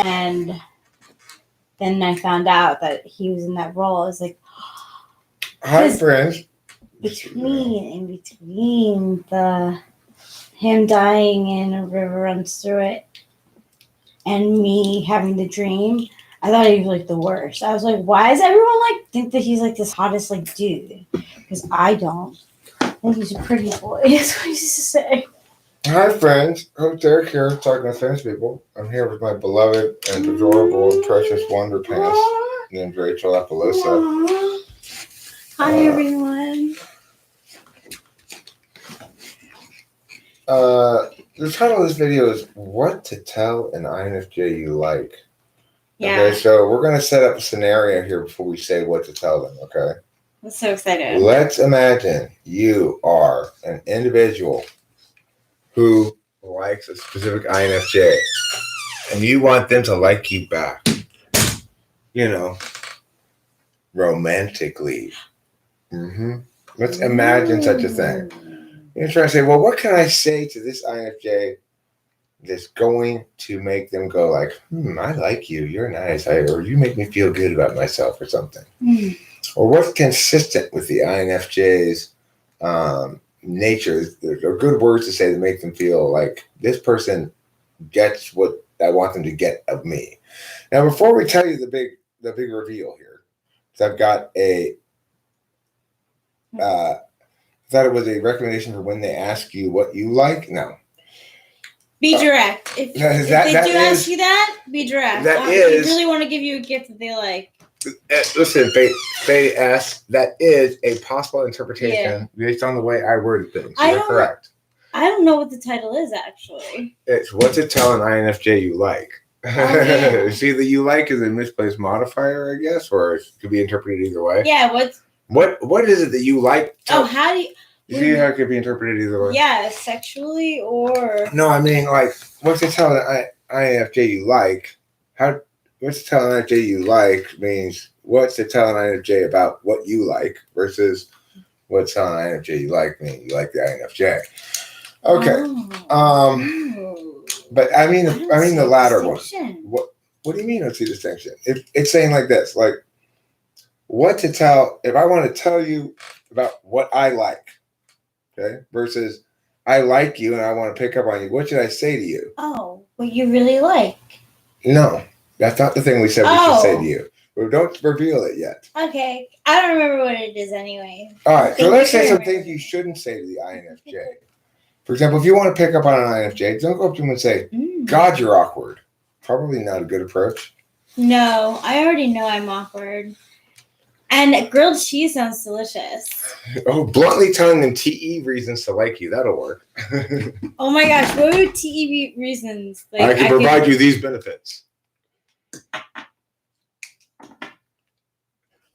And then I found out that he was in that role. I was like, hi, friends. Between him dying and a river runs through it and me having the dream, I thought he was like the worst. I was like, why does everyone like think that he's like this hottest like dude? Because I don't. I think he's a pretty boy. That's what he used to say. Hi, friends. I'm Derek here, talking to famous people. I'm here with my beloved and adorable and precious Wonder Pants named Rachel Apollosa. Hi, everyone. The title of this video is What to Tell an INFJ You Like. Yeah. Okay, so we're going to set up a scenario here before we say what to tell them, okay? I'm so excited. Let's imagine you are an individual who likes a specific INFJ and you want them to like you back. You know, romantically. Let's imagine such a thing. You're trying to say, well, what can I say to this INFJ that's going to make them go like, I like you, you're nice, or you make me feel good about myself or something. Or what's consistent with the INFJ's nature, or good words to say to make them feel like this person gets what I want them to get of me. Now, before we tell you the big reveal here, because I've got I thought it was a recommendation for when they ask you what you like. No. Be direct. If they do ask you that, be direct. If they really want to give you a gift that they like. Listen, they ask, that is a possible interpretation based on the way I worded things. You're correct. I don't know what the title is, actually. It's what to tell an INFJ you like. Okay. See, the you like is a misplaced modifier, I guess, or it could be interpreted either way. Yeah, what is it that you like? How do you... You see how it could be interpreted either way? Yeah, sexually or... No, I mean, like, what's to tell an INFJ you like? What's to tell an INFJ you like means what's to tell an INFJ about what you like versus what's to tell an INFJ you like means you like the INFJ. Okay. But I mean the latter one. What do you mean? Don't see distinction? It's saying like this, like what to tell. If I want to tell you about what I like, okay, versus I like you and I want to pick up on you. What should I say to you? Oh, what you really like? No, that's not the thing we said we should say to you. But don't reveal it yet. Okay, I don't remember what it is anyway. All right, so let's say some things you shouldn't say to the INFJ. For example, if you want to pick up on an INFJ, don't go up to them and say, God, you're awkward. Probably not a good approach. No, I already know I'm awkward. And grilled cheese sounds delicious. Oh, bluntly telling them TE reasons to like you. That'll work. Oh my gosh, what would TE reasons? Like, I can provide you these benefits.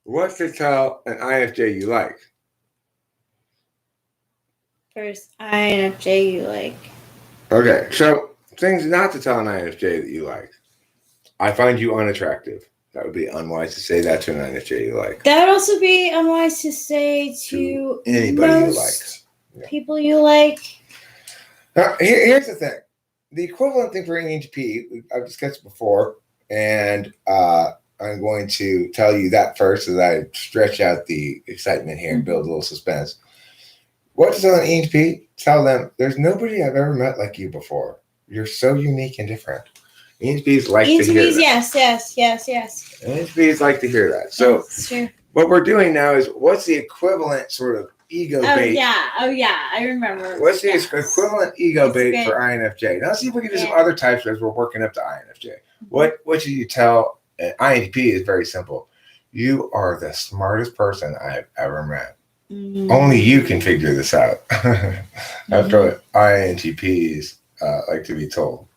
What to tell an INFJ you like? First, INFJ you like. Okay, so things not to tell an INFJ that you like. I find you unattractive. That would be unwise to say that to an INFJ you like. That would also be unwise to say to anybody you like. People you like. Now, here's the thing. The equivalent thing for Intj, I've discussed before, and I'm going to tell you that first as I stretch out the excitement here and build a little suspense. What to tell an Intj? Tell them, there's nobody I've ever met like you before. You're so unique and different. Intjs like to hear that. Yes. Intjs like to hear that. So what we're doing now is what's the equivalent sort of ego bait? Oh yeah, I remember. What's the equivalent ego bait for INFJ? Now let's see if we can do some other types as we're working up to INFJ. What should you tell an INTP is very simple. You are the smartest person I've ever met. Only you can figure this out. That's what INTPs like to be told.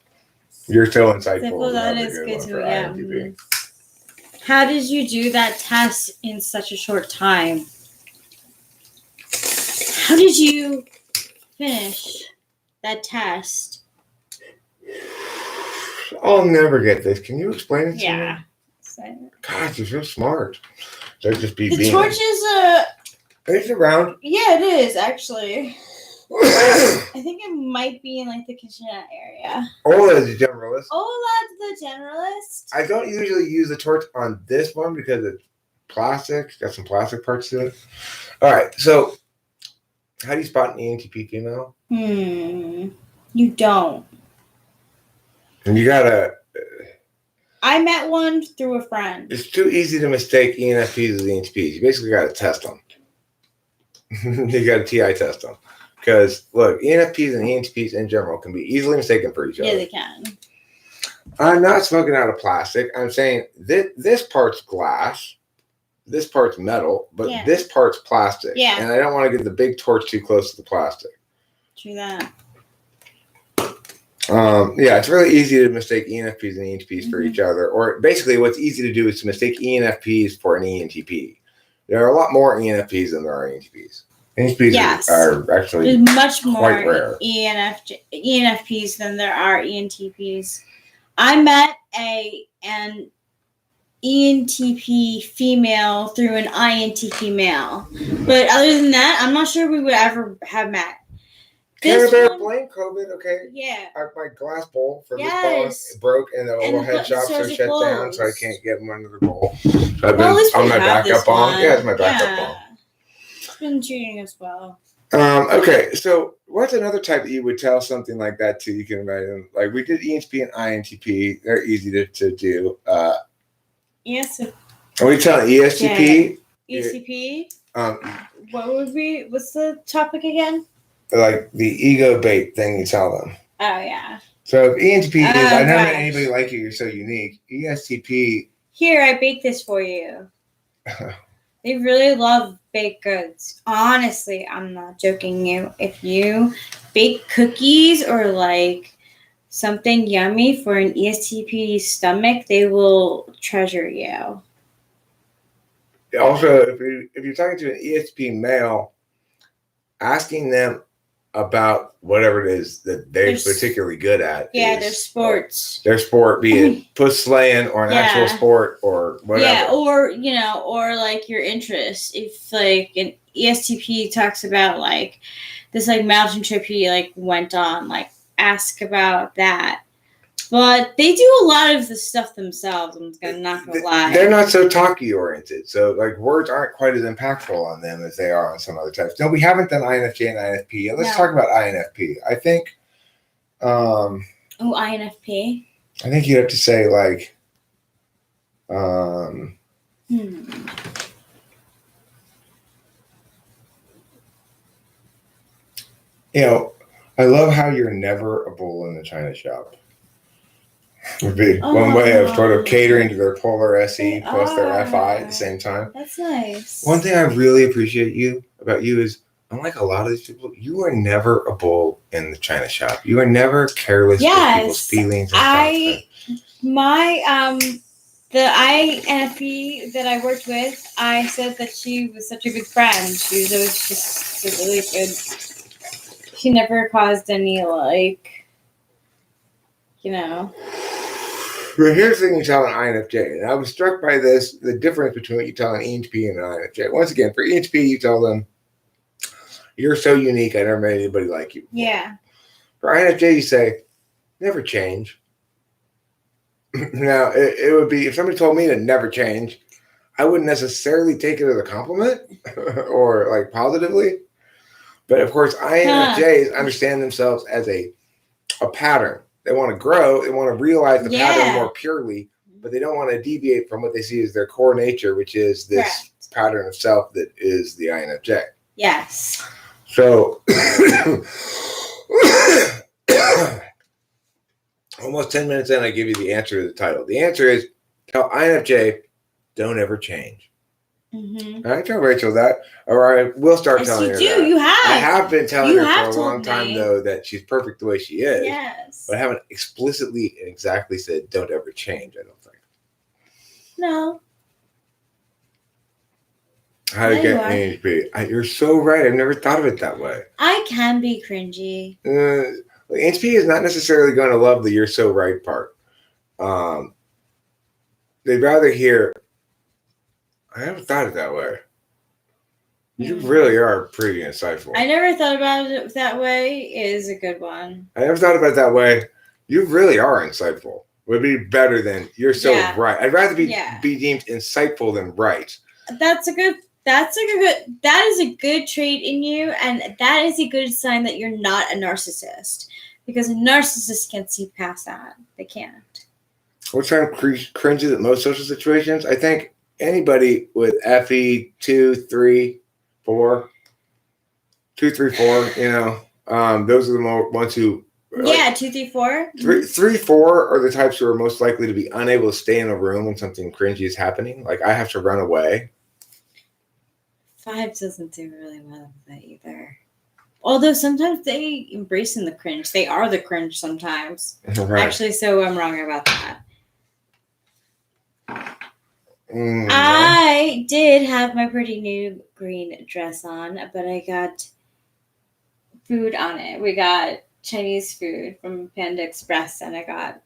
You're so insightful. That is good to How did you do that test in such a short time? How did you finish that test? I'll never get this. Can you explain it to me? Yeah. God, you're so smart. That just be the torch is Is it round? Yeah, it is actually. I think it might be in like the kitchenette area. Ola is a generalist. Ola's the generalist. I don't usually use the torch on this one because it's plastic. Got some plastic parts to it. All right. So, how do you spot an ENTP female? You don't. And you gotta. I met one through a friend. It's too easy to mistake ENFPs as ENTPs. You basically got to test them. You got to TI test them. Because, look, ENFPs and ENTPs in general can be easily mistaken for each other. Yeah, they can. I'm not smoking out of plastic. I'm saying this part's glass, this part's metal, but this part's plastic. Yeah. And I don't want to get the big torch too close to the plastic. True that. Yeah, it's really easy to mistake ENFPs and ENTPs for each other. Or basically what's easy to do is to mistake ENFPs for an ENTP. There are a lot more ENFPs than there are ENTPs. ENTPs are actually There's much more quite rare. ENFPs than there are ENTPs. I met an ENTP female through an INTP male. But other than that, I'm not sure we would ever have met. Care Bear, blame COVID, okay? Yeah. My glass bowl for this bowl broke in the overhead shops are shut down, so I can't get them under the bowl. So I've been on my backup bomb. Yeah, it's my backup bomb. It's been treating us well. Okay, so what's another type that you would tell something like that to? You can imagine, like we did ENTP and INTP. They're easy to do. Yes. Are we telling ESTP? ESTP. What's the topic again? Like the ego bait thing you tell them. Oh, yeah. So if ENTP is, I never met anybody like you, you're so unique. ESTP. Here, I baked this for you. They really love baked goods. Honestly, I'm not joking you. If you bake cookies or like something yummy for an ESTP stomach, they will treasure you. Also, if you're talking to an ESTP male, asking them about whatever it is that they're particularly good at. Yeah, their sports. Their sport, be it puss slaying or an actual sport or whatever. Yeah, or like your interest. If like an ESTP talks about like this like mountain trip he like went on, like ask about that. But they do a lot of the stuff themselves. I'm not gonna lie. They're not so talky oriented, so like words aren't quite as impactful on them as they are on some other types. No, we haven't done INFJ and INFP. Let's talk about INFP. I think. INFP. I think you have to say like. You know, I love how you're never a bull in the china shop. Would be one way of sort of catering to their polar SE plus their FI at the same time. That's nice. One thing I really appreciate about you is, unlike a lot of these people, you are never a bull in the china shop. You are never careless with people's feelings and stuff. The INFP that I worked with, I said that she was such a good friend. She was always just really good. She never caused any But here's the thing you tell an INFJ, and I was struck by this, the difference between what you tell an ENTP and an INFJ. Once again, for ENTP, you tell them, you're so unique, I never met anybody like you. Yeah. For INFJ, you say, never change. Now, it would be, if somebody told me to never change, I wouldn't necessarily take it as a compliment or like positively. But of course, INFJs understand themselves as a pattern. They want to grow. They want to realize the pattern more purely, but they don't want to deviate from what they see as their core nature, which is this pattern of self that is the INFJ. Yes. So, almost 10 minutes in, I give you the answer to the title. The answer is, tell INFJ, don't ever change. Mm-hmm. I tell Rachel that, or I will start telling her that. You have. I have been telling her for a long time, though, that she's perfect the way she is. Yes. But I haven't explicitly and exactly said, don't ever change, I don't think. No. How to get NHP. You're so right. I've never thought of it that way. I can be cringy. NHP is not necessarily going to love the "you're so right" part. They'd rather hear, I haven't thought it that way. You really are pretty insightful. I never thought about it that way. It is a good one. I never thought about it that way. You really are insightful. Would be better than you're so right. I'd rather be deemed insightful than right. That is a good trait in you, and that is a good sign that you're not a narcissist. Because a narcissist can't see past that. They can't. What's cringes at most social situations? I think anybody with FE 2, 3, 4, 2, 3, 4, those are the ones who. Yeah, 2, 3, 4. 3, 4 are the types who are most likely to be unable to stay in a room when something cringy is happening. Like I have to run away. 5 doesn't do really well with that either. Although sometimes they embrace in the cringe. They are the cringe sometimes. Right. Actually, so I'm wrong about that. I did have my pretty new green dress on, but I got food on it. We got Chinese food from Panda Express, and I got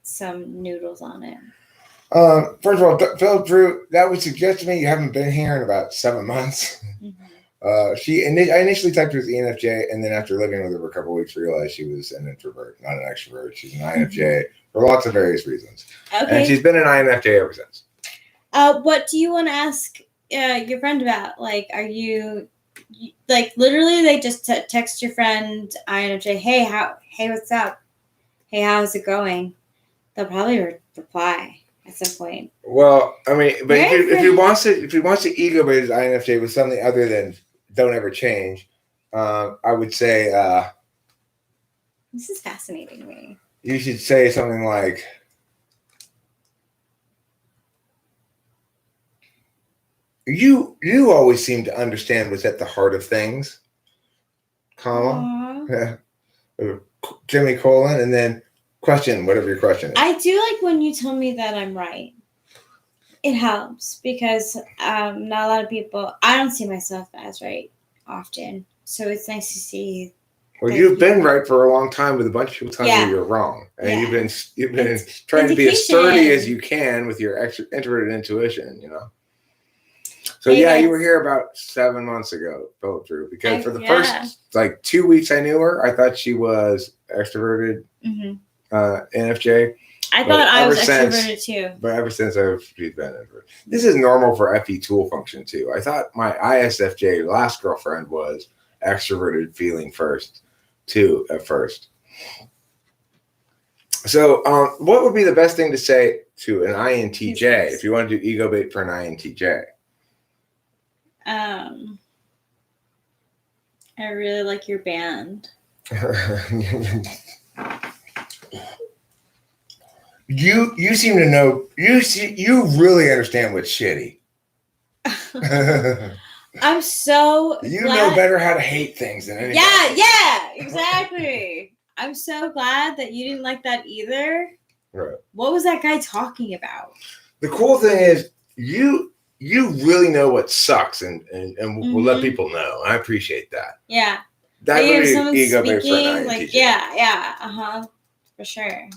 some noodles on it. First of all, Phil, Drew, that would suggest to me you haven't been here in about 7 months. Mm-hmm. I initially typed her as ENFJ, and then after living with her for a couple of weeks, realized she was an introvert, not an extrovert. She's an INFJ for lots of various reasons. Okay. And she's been an INFJ ever since. What do you want to ask your friend about? Like, are you like literally they just text your friend INFJ, hey, what's up? Hey, how's it going? They'll probably reply at some point. Well, I mean, but if he wants to ego bait his INFJ with something other than don't ever change, I would say this is fascinating me. You should say something like, You always seem to understand what's at the heart of things, comma, Jimmy colon, and then question, whatever your question is. I do like when you tell me that I'm right. It helps because not a lot of people, I don't see myself as right often. So it's nice to see. Well, you've been right for a long time with a bunch of people telling you you're wrong. And you've been trying to be as sturdy as you can with your introverted intuition, So you were here about 7 months ago, Philip Drew, because for the first 2 weeks I knew her, I thought she was extroverted, NFJ. I thought I was extroverted too. But ever since she's been introverted. This is normal for FE tool function too. I thought my ISFJ last girlfriend was extroverted feeling first too at first. So what would be the best thing to say to an INTJ if you want to do ego bait for an INTJ? I really like your band. You seem to know. You really understand what's shitty. I'm so. You know better how to hate things than anybody. Yeah, exactly. I'm so glad that you didn't like that either. Right. What was that guy talking about? The cool thing is you really know what sucks and will let people know. I appreciate that. Yeah. That would be ego bait for an INTJ. For sure.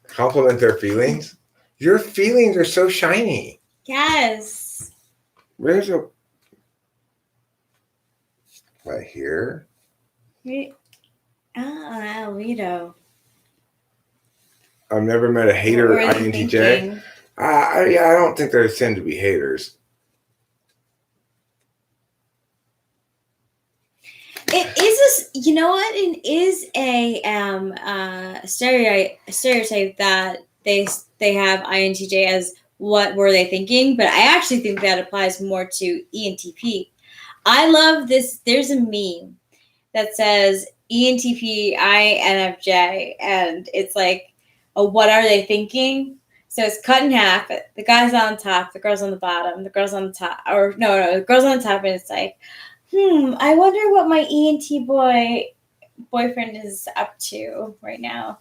Compliment their feelings. Your feelings are so shiny. Yes. Where's a right here? Alito. I've never met a hater INTJ. I don't think there tend to be haters. It is you know what? It is a stereotype that they have INTJ as what were they thinking, but I actually think that applies more to ENTP. I love this. There's a meme that says ENTP, INFJ, and it's like, what are they thinking? So it's cut in half. The guy's on top, the girl's on the bottom, the girl's on the top, or no, the girl's on the top, and it's like, I wonder what my ENT boyfriend is up to right now.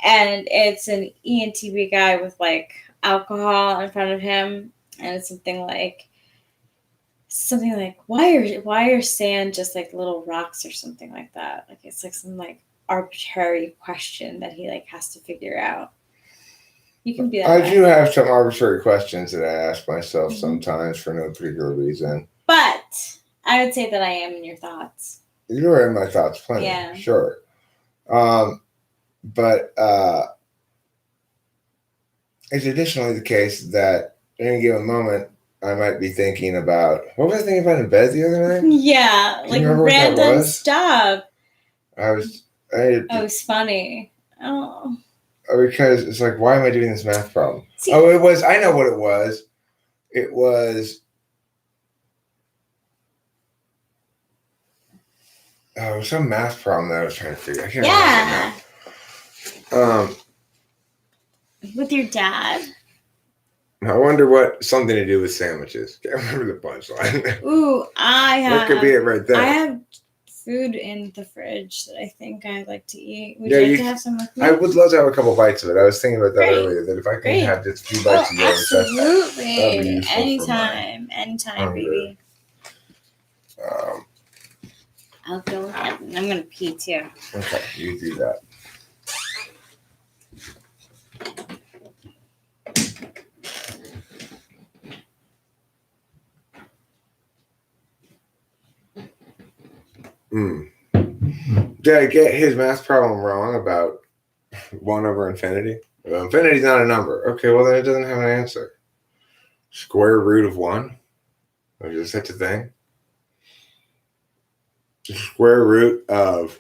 And it's an ENTP guy with like alcohol in front of him, and it's something like why are sand just like little rocks or something like that? Like it's like some like arbitrary question that he like has to figure out. You can be that I do have some arbitrary questions that I ask myself sometimes for no particular reason. But I would say that I am in your thoughts. You're in my thoughts plenty. Yeah. Sure. But it's additionally the case that in any given moment, I might be thinking about, what was I thinking about in bed the other night? Yeah, like random stuff. It was funny. Oh. Because it's like, why am I doing this math problem? I know what it was. It was some math problem that I was trying to figure. I can't remember. With your dad. I wonder what something to do with sandwiches. Can't remember the punchline. Ooh, that could be it right there. I have food in the fridge that I think I like to eat. Would you like to have some with me? I would love to have a couple bites of it. I was thinking about that earlier. That if I can have just a few bites of yours, absolutely. That'd be useful. Anytime, baby. I'll go ahead and I'm gonna pee too. Okay, you do that. Did I get his math problem wrong about 1 over infinity? Well, infinity's not a number. Okay, well then it doesn't have an answer. Square root of 1? Is there such a thing? The square root of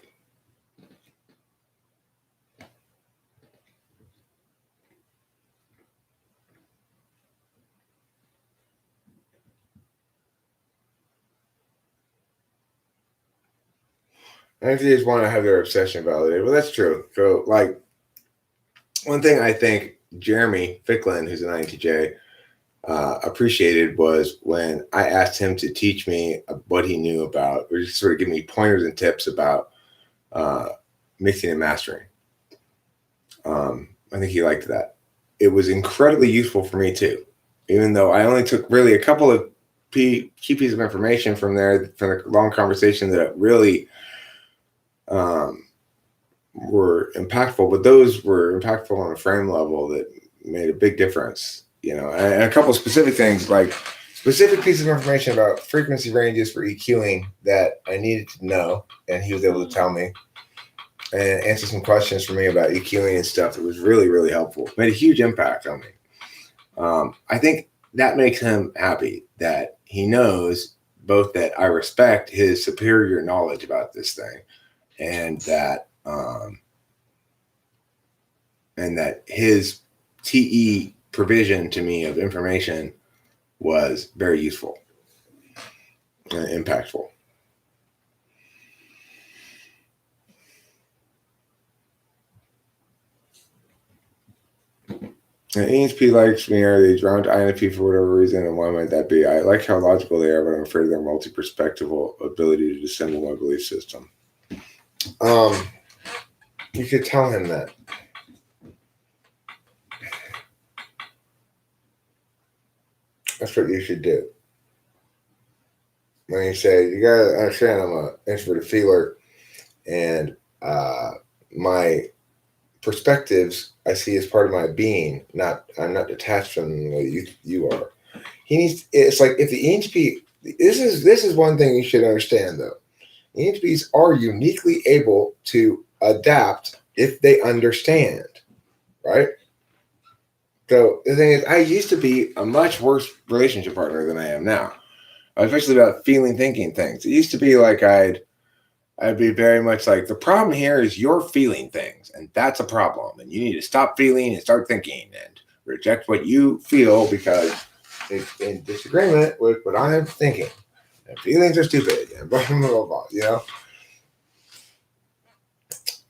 INFJs want to have their obsession validated. Well, that's true. So, like, one thing I think Jeremy Ficklin, who's an INTJ, appreciated was when I asked him to teach me what he knew about, or just sort of give me pointers and tips about mixing and mastering. I think he liked that. It was incredibly useful for me too, even though I only took really a couple of key pieces of information from there from a long conversation that really were impactful, but those were impactful on a frame level that made a big difference, and a couple of specific things, like specific pieces of information about frequency ranges for EQing that I needed to know, and he was able to tell me and answer some questions for me about EQing and stuff. It was really, really helpful. It made a huge impact on me. I think that makes him happy that he knows both that I respect his superior knowledge about this thing, and that his TE provision to me of information was very useful and impactful. And ENFP likes me. Are they drawn to INFP for whatever reason, and why might that be? I like how logical they are, but I'm afraid of their multi-perspectival ability to dissemble my belief system. You could tell him that. That's what you should do. When you say, you gotta understand I'm an introverted feeler, and my perspectives I see as part of my being. I'm not detached from the way you are. It's like if the ENFP, this is one thing you should understand though. ENFPs are uniquely able to adapt if they understand, right? So the thing is, I used to be a much worse relationship partner than I am now, especially about thinking things. It used to be like I'd be very much like, the problem here is you're feeling things, and that's a problem, and you need to stop feeling and start thinking and reject what you feel because it's in disagreement with what I'm thinking. And feelings are stupid, and blah, blah, blah, blah,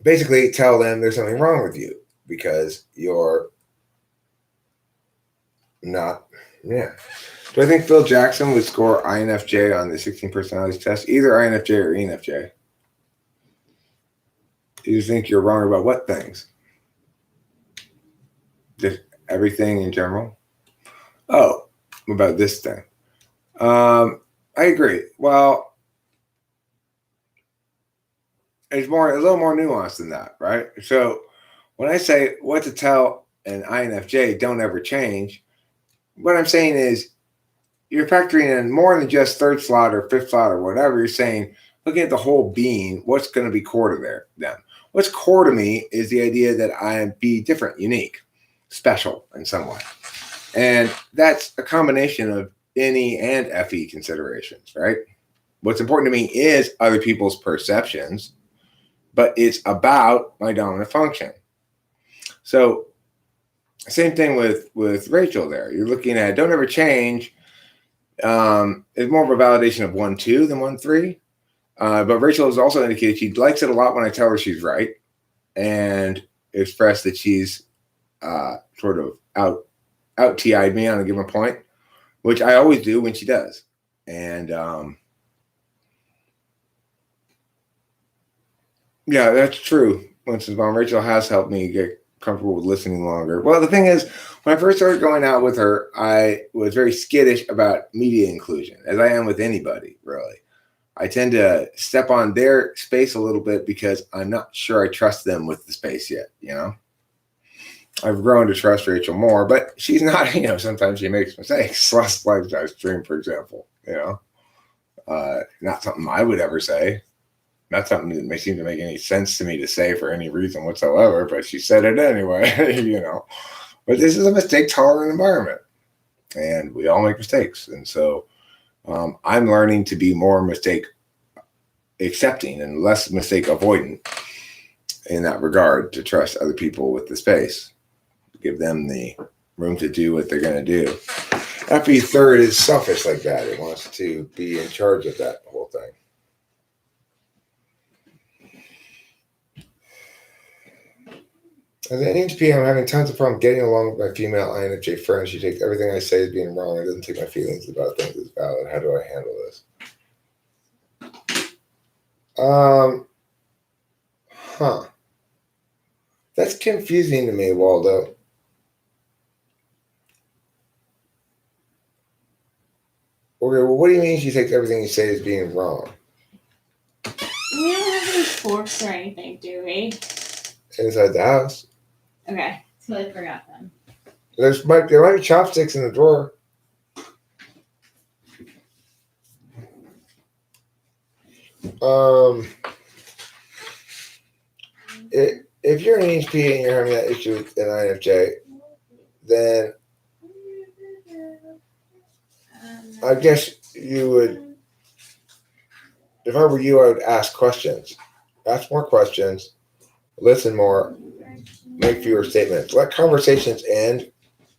Basically, tell them there's something wrong with you because you're not, Do I think Phil Jackson would score INFJ on the 16 personalities test? Either INFJ or ENFJ. Do you think you're wrong about what things? Just everything in general? Oh, about this thing. I agree. Well, it's a little more nuanced than that, right? So when I say what to tell an INFJ, don't ever change, what I'm saying is you're factoring in more than just third slot or fifth slot or whatever. You're saying, looking at the whole being, what's going to be core to them? What's core to me is the idea that I be different, unique, special in some way. And that's a combination of NE and FE considerations, right? What's important to me is other people's perceptions, but it's about my dominant function. So same thing with Rachel there. You're looking at don't ever change. It's more of a validation of 1-2 than 1-3. But Rachel has also indicated she likes it a lot when I tell her she's right and expressed that she's sort of out TI'd me on a given point, which I always do when she does. And yeah, that's true. Once in a while, Rachel has helped me get comfortable with listening longer. Well, the thing is, when I first started going out with her, I was very skittish about media inclusion, as I am with anybody, really. I tend to step on their space a little bit because I'm not sure I trust them with the space yet, you know? I've grown to trust Rachel more, but she's not, you know, sometimes she makes mistakes. Last lifestyle stream, for example, you know? Not something I would ever say. Not something that may seem to make any sense to me to say for any reason whatsoever, but she said it anyway, you know. But this is a mistake-tolerant environment, and we all make mistakes. And so I'm learning to be more mistake-accepting and less mistake-avoidant in that regard, to trust other people with the space, give them the room to do what they're going to do. FE third is selfish like that. It wants to be in charge of that whole thing. As an INFP, I'm having tons of problems getting along with my female INFJ friends. She takes everything I say as being wrong and doesn't take my feelings about things as valid. How do I handle this? That's confusing to me, Waldo. Okay, well, what do you mean she takes everything you say as being wrong? We don't have any forks or anything, do we? Inside the house. Okay, so I forgot them. There might be chopsticks in the drawer. If you're an EHP and you're having that issue with an INFJ, then I guess you would, if I were you, I would ask questions. Ask more questions, listen more, make fewer statements. Let conversations end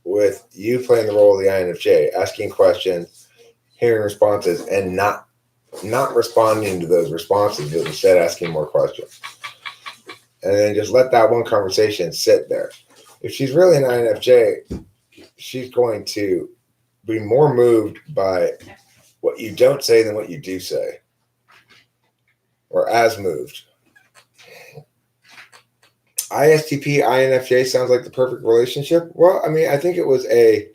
with you playing the role of the INFJ, asking questions, hearing responses, and not responding to those responses, but instead asking more questions. And then just let that one conversation sit there. If she's really an INFJ, she's going to be more moved by what you don't say than what you do say, or as moved. ISTP, INFJ sounds like the perfect relationship. Well, I mean, I think it was a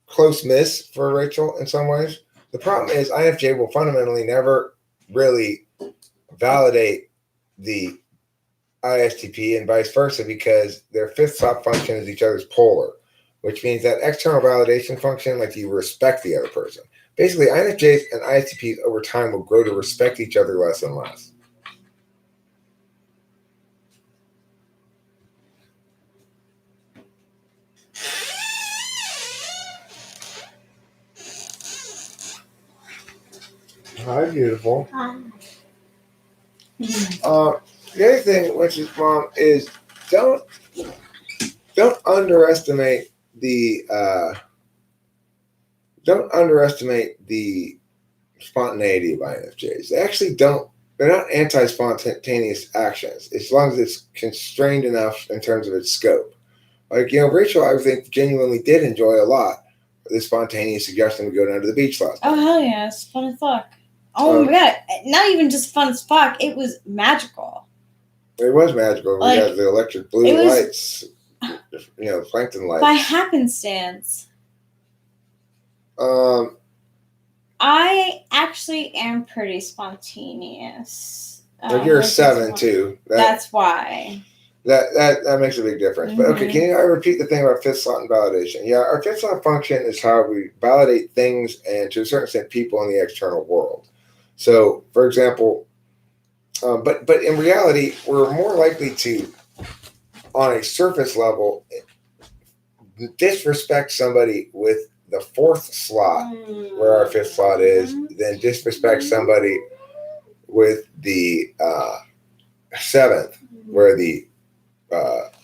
close miss for Rachel in some ways. The problem is INFJ will fundamentally never really validate the ISTP and vice versa, because their fifth slot function is each other's polar, which means that external validation function, like you respect the other person. Basically, INFJs and ISTPs over time will grow to respect each other less and less. Hi, beautiful. Hi. The other thing, which is mom, is don't underestimate the spontaneity of INFJs. They actually don't. They're not anti-spontaneous actions, as long as it's constrained enough in terms of its scope. Like, you know, Rachel, I think, genuinely did enjoy a lot the spontaneous suggestion to go down to the beach last night. Oh, hell yeah. It's fun as fuck. Oh my god. Not even just fun as fuck. It was magical. It was magical. We had the electric blue lights, you know, plankton lights. By happenstance. I actually am pretty spontaneous. You're a 7 too. That's why. That makes a big difference. But okay, can you repeat the thing about fifth slot and validation? Yeah, our fifth slot function is how we validate things and to a certain extent people in the external world. So, for example, but in reality, we're more likely to, on a surface level, disrespect somebody with the fourth slot, where our fifth slot is, than disrespect somebody with the seventh, where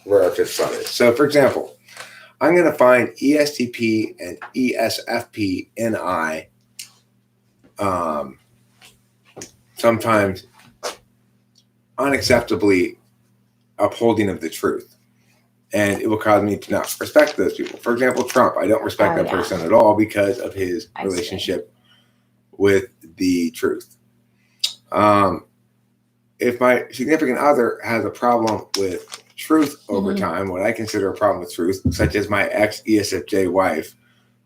our fifth slot is. So, for example, I'm going to find ESTP and ESFP in I sometimes unacceptably upholding of the truth. And it will cause me to not respect those people. For example, Trump. I don't respect that person at all because of his relationship with the truth. If my significant other has a problem with truth over time, what I consider a problem with truth, such as my ex-ESFJ wife,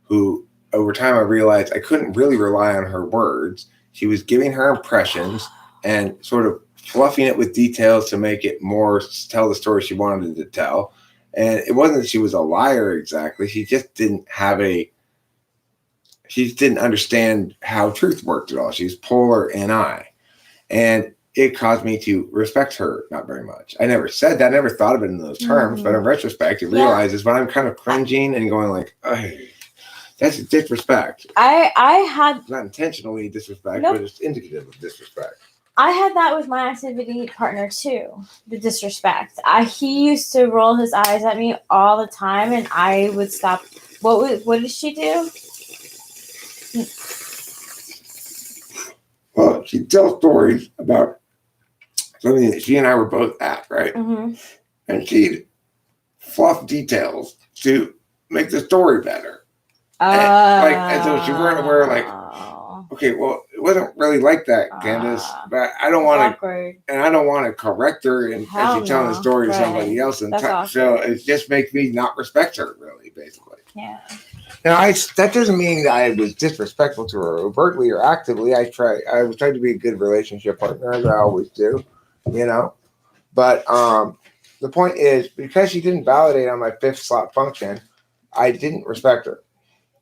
who over time I realized I couldn't really rely on her words. She was giving her impressions and sort of fluffing it with details to make it more tell the story she wanted to tell. And it wasn't that she was a liar exactly. She just didn't understand how truth worked at all. She's polar and I. And it caused me to respect her not very much. I never said that, I never thought of it in those terms, but in retrospect, it realizes when I'm kind of cringing and going like, hey, that's disrespect. I had not intentionally disrespect, but it's indicative of disrespect. I had that with my activity partner too, the disrespect. He used to roll his eyes at me all the time, and I would stop. What did she do? Well, she tells stories about something that she and I were both at, right? And she'd fluff details to make the story better. And so she weren't aware, like, okay, well, it wasn't really like that, Candace. But I don't want to, and I don't want to correct her and she's telling the story to somebody else, and so it just makes me not respect her, really, basically. Yeah. Now, that doesn't mean that I was disrespectful to her overtly or actively. I was trying to be a good relationship partner, as I always do, But the point is, because she didn't validate on my fifth slot function, I didn't respect her.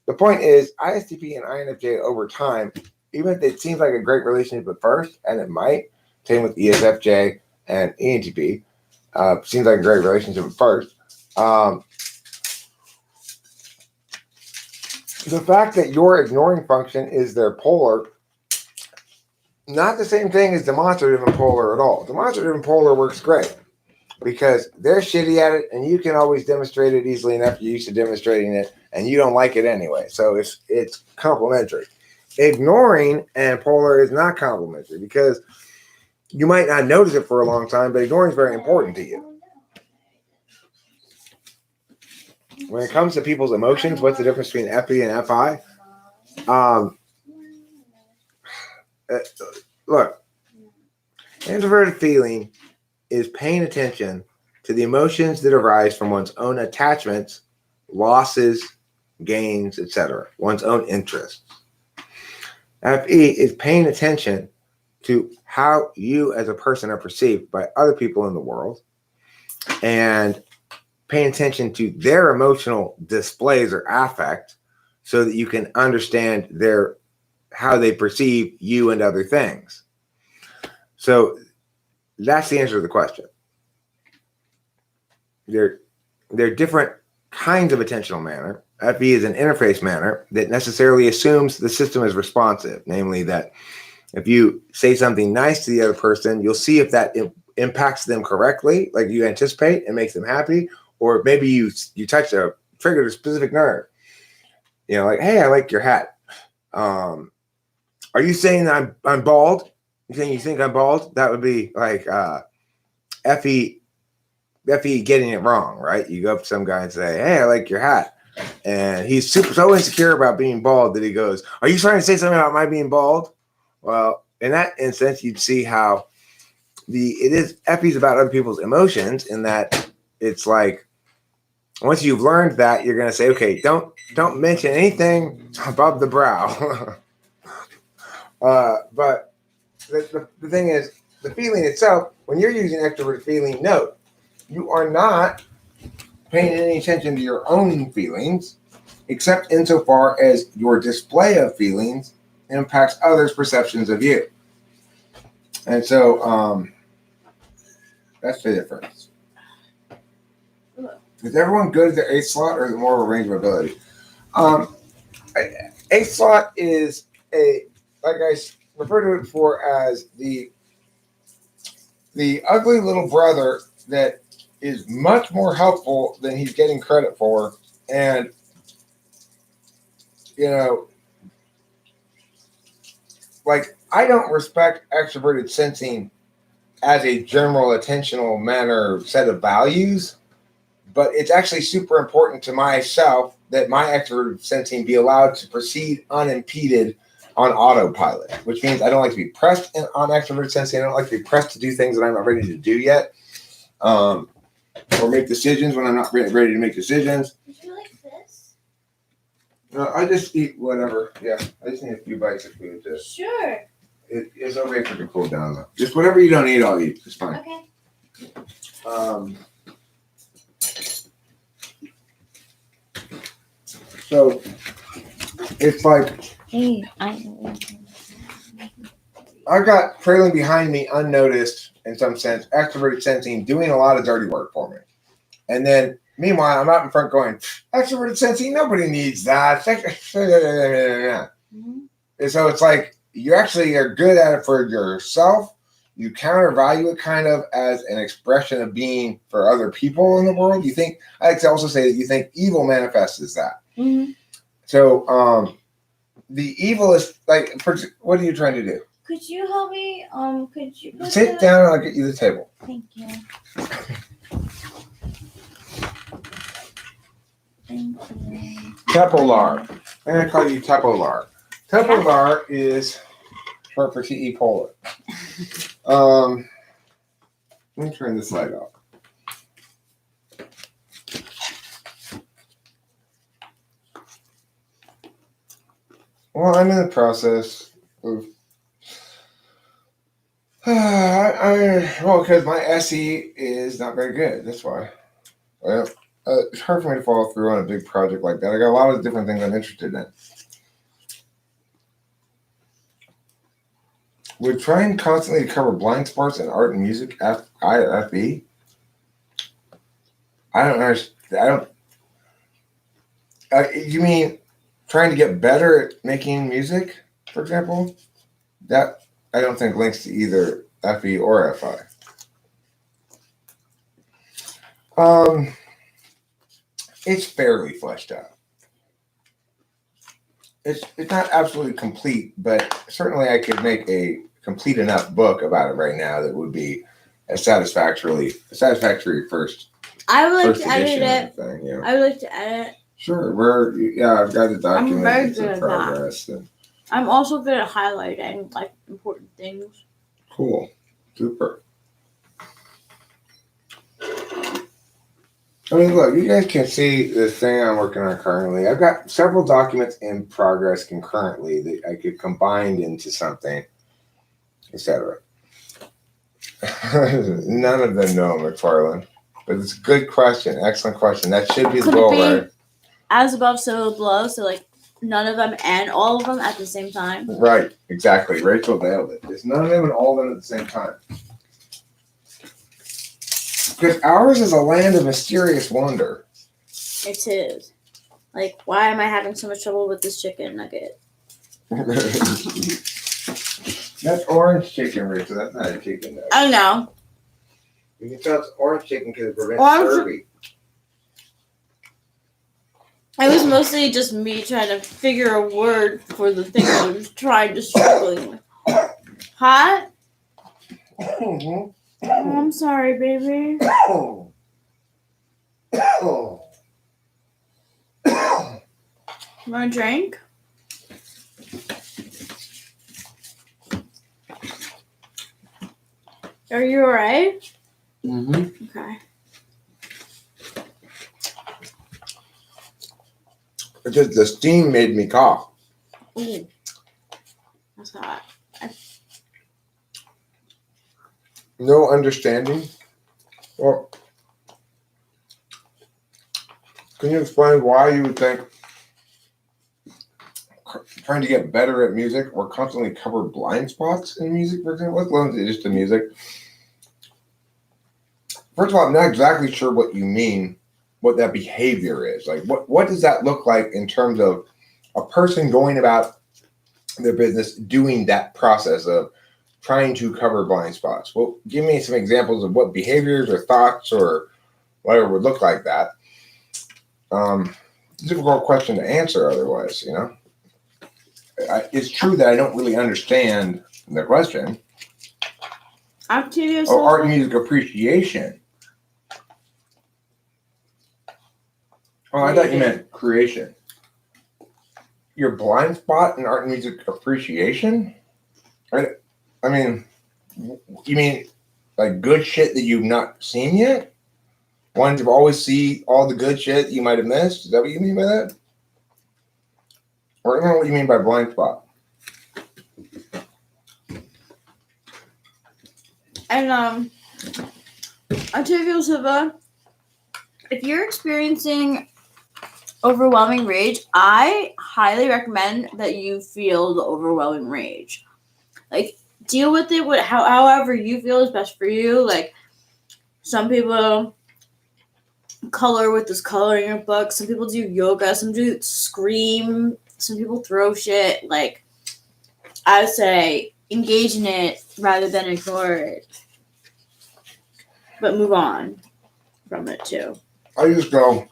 The point is, ISTP and INFJ over time, even if it seems like a great relationship at first, and it might, same with ESFJ and ENTP, seems like a great relationship at first. The fact that your ignoring function is their polar, not the same thing as demonstrative and polar at all. Demonstrative and polar works great because they're shitty at it, and you can always demonstrate it easily enough. You're used to demonstrating it, and you don't like it anyway. So it's complementary. Ignoring and polar is not complementary because you might not notice it for a long time, but ignoring is very important to you. When it comes to people's emotions, what's the difference between FE and FI? Look, introverted feeling is paying attention to the emotions that arise from one's own attachments, losses, gains, etc., one's own interests. FE is paying attention to how you as a person are perceived by other people in the world and paying attention to their emotional displays or affect so that you can understand how they perceive you and other things. So that's the answer to the question. They're different kinds of attentional manner. FE is an interface manner that necessarily assumes the system is responsive, namely that if you say something nice to the other person, you'll see if that impacts them correctly, like you anticipate, and makes them happy, or maybe you triggered a specific nerve. Like, hey, I like your hat. Are you saying that I'm bald? You saying you think I'm bald? That would be like FE getting it wrong, right? You go up to some guy and say, hey, I like your hat. And he's so insecure about being bald that he goes, are you trying to say something about my being bald? Well, in that instance, you'd see how FE's about other people's emotions, in that it's like, once you've learned that, you're going to say, okay, don't mention anything above the brow. But the thing is, the feeling itself, when you're using extrovert feeling, note you are not paying any attention to your own feelings, except insofar as your display of feelings impacts others' perceptions of you. And so that's the difference. Is everyone good at the 8th slot, or is it more of a range of ability? 8th slot is like I referred to it before as the ugly little brother that is much more helpful than he's getting credit for. And, like, I don't respect extroverted sensing as a general attentional manner set of values, but it's actually super important to myself that my extroverted sensing be allowed to proceed unimpeded on autopilot, which means I don't like to be pressed on extroverted sensing. I don't like to be pressed to do things that I'm not ready to do yet, or make decisions when I'm not ready to make decisions. Would you like this? No, I just eat whatever. Yeah, I just need a few bites of food. Sure. It's okay for it to cool down though. Just whatever you don't eat, I'll eat. It's fine. Okay. So it's like Hey, I got trailing behind me unnoticed in some sense, extroverted sensing doing a lot of dirty work for me. And then meanwhile, I'm out in front going, extroverted sensing, nobody needs that. Mm-hmm. And so it's like you actually are good at it for yourself. You countervalue it kind of as an expression of being for other people in the world. You think, I like to also say that you think evil manifests as that. Mm-hmm. So the evil is like, what are you trying to do? Could you help me? Could you sit down and I'll get you the table. Thank you. Thank you. Tepolar. I'm going to call you Tepolar. Tepolar is short for T.E. Polar. Let me turn this light off. Well, I'm in the process of because my SE is not very good. That's why. Well, it's hard for me to follow through on a big project like that. I got a lot of different things I'm interested in. We're trying constantly to cover blind spots in art and music at IFE. I don't understand. You mean trying to get better at making music, for example? That I don't think links to either FE or FI. It's fairly fleshed out. It's not absolutely complete, but certainly I could make a complete enough book about it right now that would be a satisfactory first. I would like to edit it. Thing, yeah. I would like to edit. Sure, I've got the document. I'm very good at progress. that. I'm also good at highlighting like important things. Cool, super. I mean, look, you guys can see the thing I'm working on currently. I've got several documents in progress concurrently that I could combine into something, etc. None of them know McFarland, but it's a good question. Excellent question. That should be the goal, right? As above, so below. So like none of them and all of them at the same time. Right. Exactly. Rachel nailed it. It's none of them and all of them at the same time. Because ours is a land of mysterious wonder. It is. Like, why am I having so much trouble with this chicken nugget? That's orange chicken, Rachel. That's not a chicken nugget. I know. You can tell it's orange chicken because it prevents scurvy. It was mostly just me trying to figure a word for the thing I was trying to struggling with. Hot? Mm-hmm. Oh, I'm sorry, baby. Want a drink? Are you alright? Mm-hmm. Okay. Because the steam made me cough. Ooh. That's hot. No understanding. Well, Can you explain why you would think trying to get better at music or constantly cover blind spots in music, for example? Let's limit it just to music. First of all, I'm not exactly sure what you mean, what that behavior is. Like, what does that look like in terms of a person going about their business doing that process of trying to cover blind spots? Well, give me some examples of what behaviors or thoughts or whatever would look like that. Difficult question to answer otherwise, you know. It's true that I don't really understand the question. Art and music appreciation. Oh, I thought you meant creation. Your blind spot in art and music appreciation? I mean, you mean like good shit that you've not seen yet? Wanting to always see all the good shit you might have missed? Is that what you mean by that? Or I don't know what you mean by blind spot. And Untitled Chapter, if you're experiencing overwhelming rage, I highly recommend that you feel the overwhelming rage. Like, deal with it however you feel is best for you. Like, some people color with this coloring book, some people do yoga, some do scream, some people throw shit. Like, I would say engage in it rather than ignore it, but move on from it too. I just go,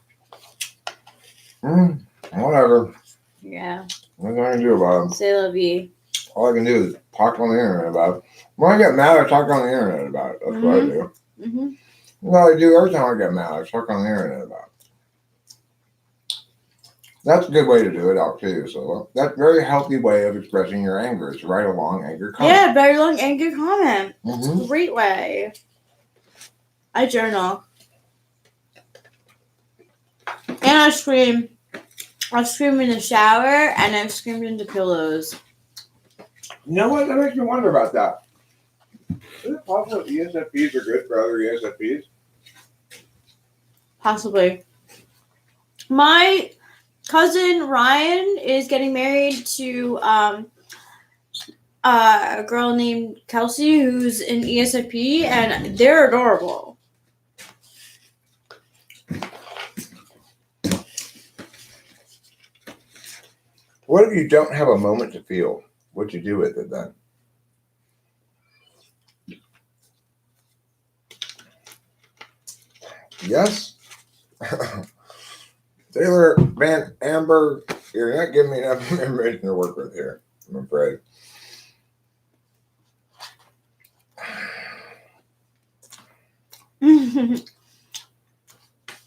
whatever. Yeah. What can I do about it? Say la vie. All I can do is talk on the internet about it. When I get mad, I talk on the internet about it. That's what I do. Mm-hmm. Well, I do every time I get mad. I talk on the internet about it. That's a good way to do it, I'll tell you. So that's a very healthy way of expressing your anger. Is write a long anger comment. Yeah, very long anger comment. Mm-hmm. It's a great way. I journal. And I scream. I've screamed in the shower and I've screamed into pillows. You know what? That makes me wonder about that. Is it possible that ESFPs are good for other ESFPs? Possibly. My cousin Ryan is getting married to a girl named Kelsey who's an ESFP, and they're adorable. What if you don't have a moment to feel? What'd you do with it then? Yes? Taylor Van Amber, you're not giving me enough information to work with here, I'm afraid.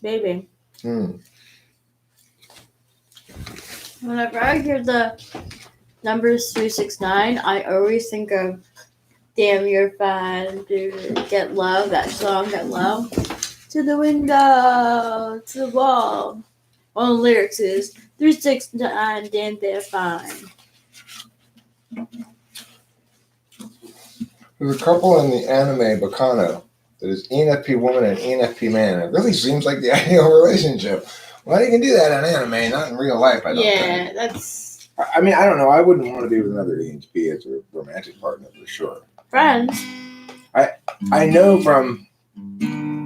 Baby. Whenever I hear the numbers 369, I always think of Damn You're Fine, Dude, Get Love, that song, Get Love. To the window, to the wall. All the lyrics is 369, damn they're fine. There's a couple in the anime Bacano that is ENFP woman and ENFP man. It really seems like the ideal relationship. Well, you can do that in anime, not in real life, I don't think. Yeah, that's... I mean, I don't know. I wouldn't want to be with another ENFP as a romantic partner, for sure. Friends. I know from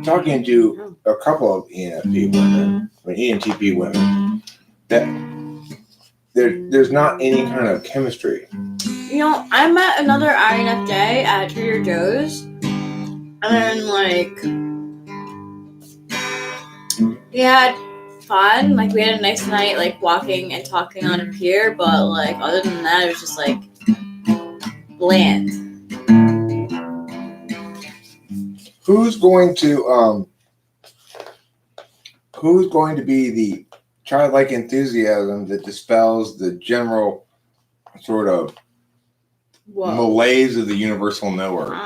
talking to a couple of ENFP women, or ENTP women, that there's not any kind of chemistry. You know, I met another INFJ at Trader Joe's, and we had fun. Like, we had a nice night, like, walking and talking on a pier, but, other than that, it was just, bland. Who's going to be the childlike enthusiasm that dispels the general sort of malaise of the universal knower?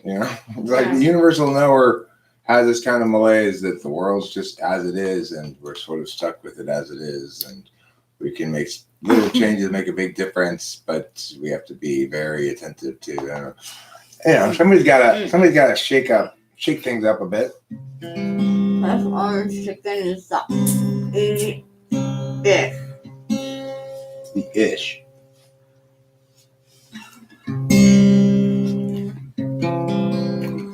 You know, the universal knower has this kind of malaise that the world's just as it is, and we're sort of stuck with it as it is, and we can make little changes, make a big difference, but we have to be very attentive to. Somebody's got to shake things up a bit. This orange chicken is the ish. The ish.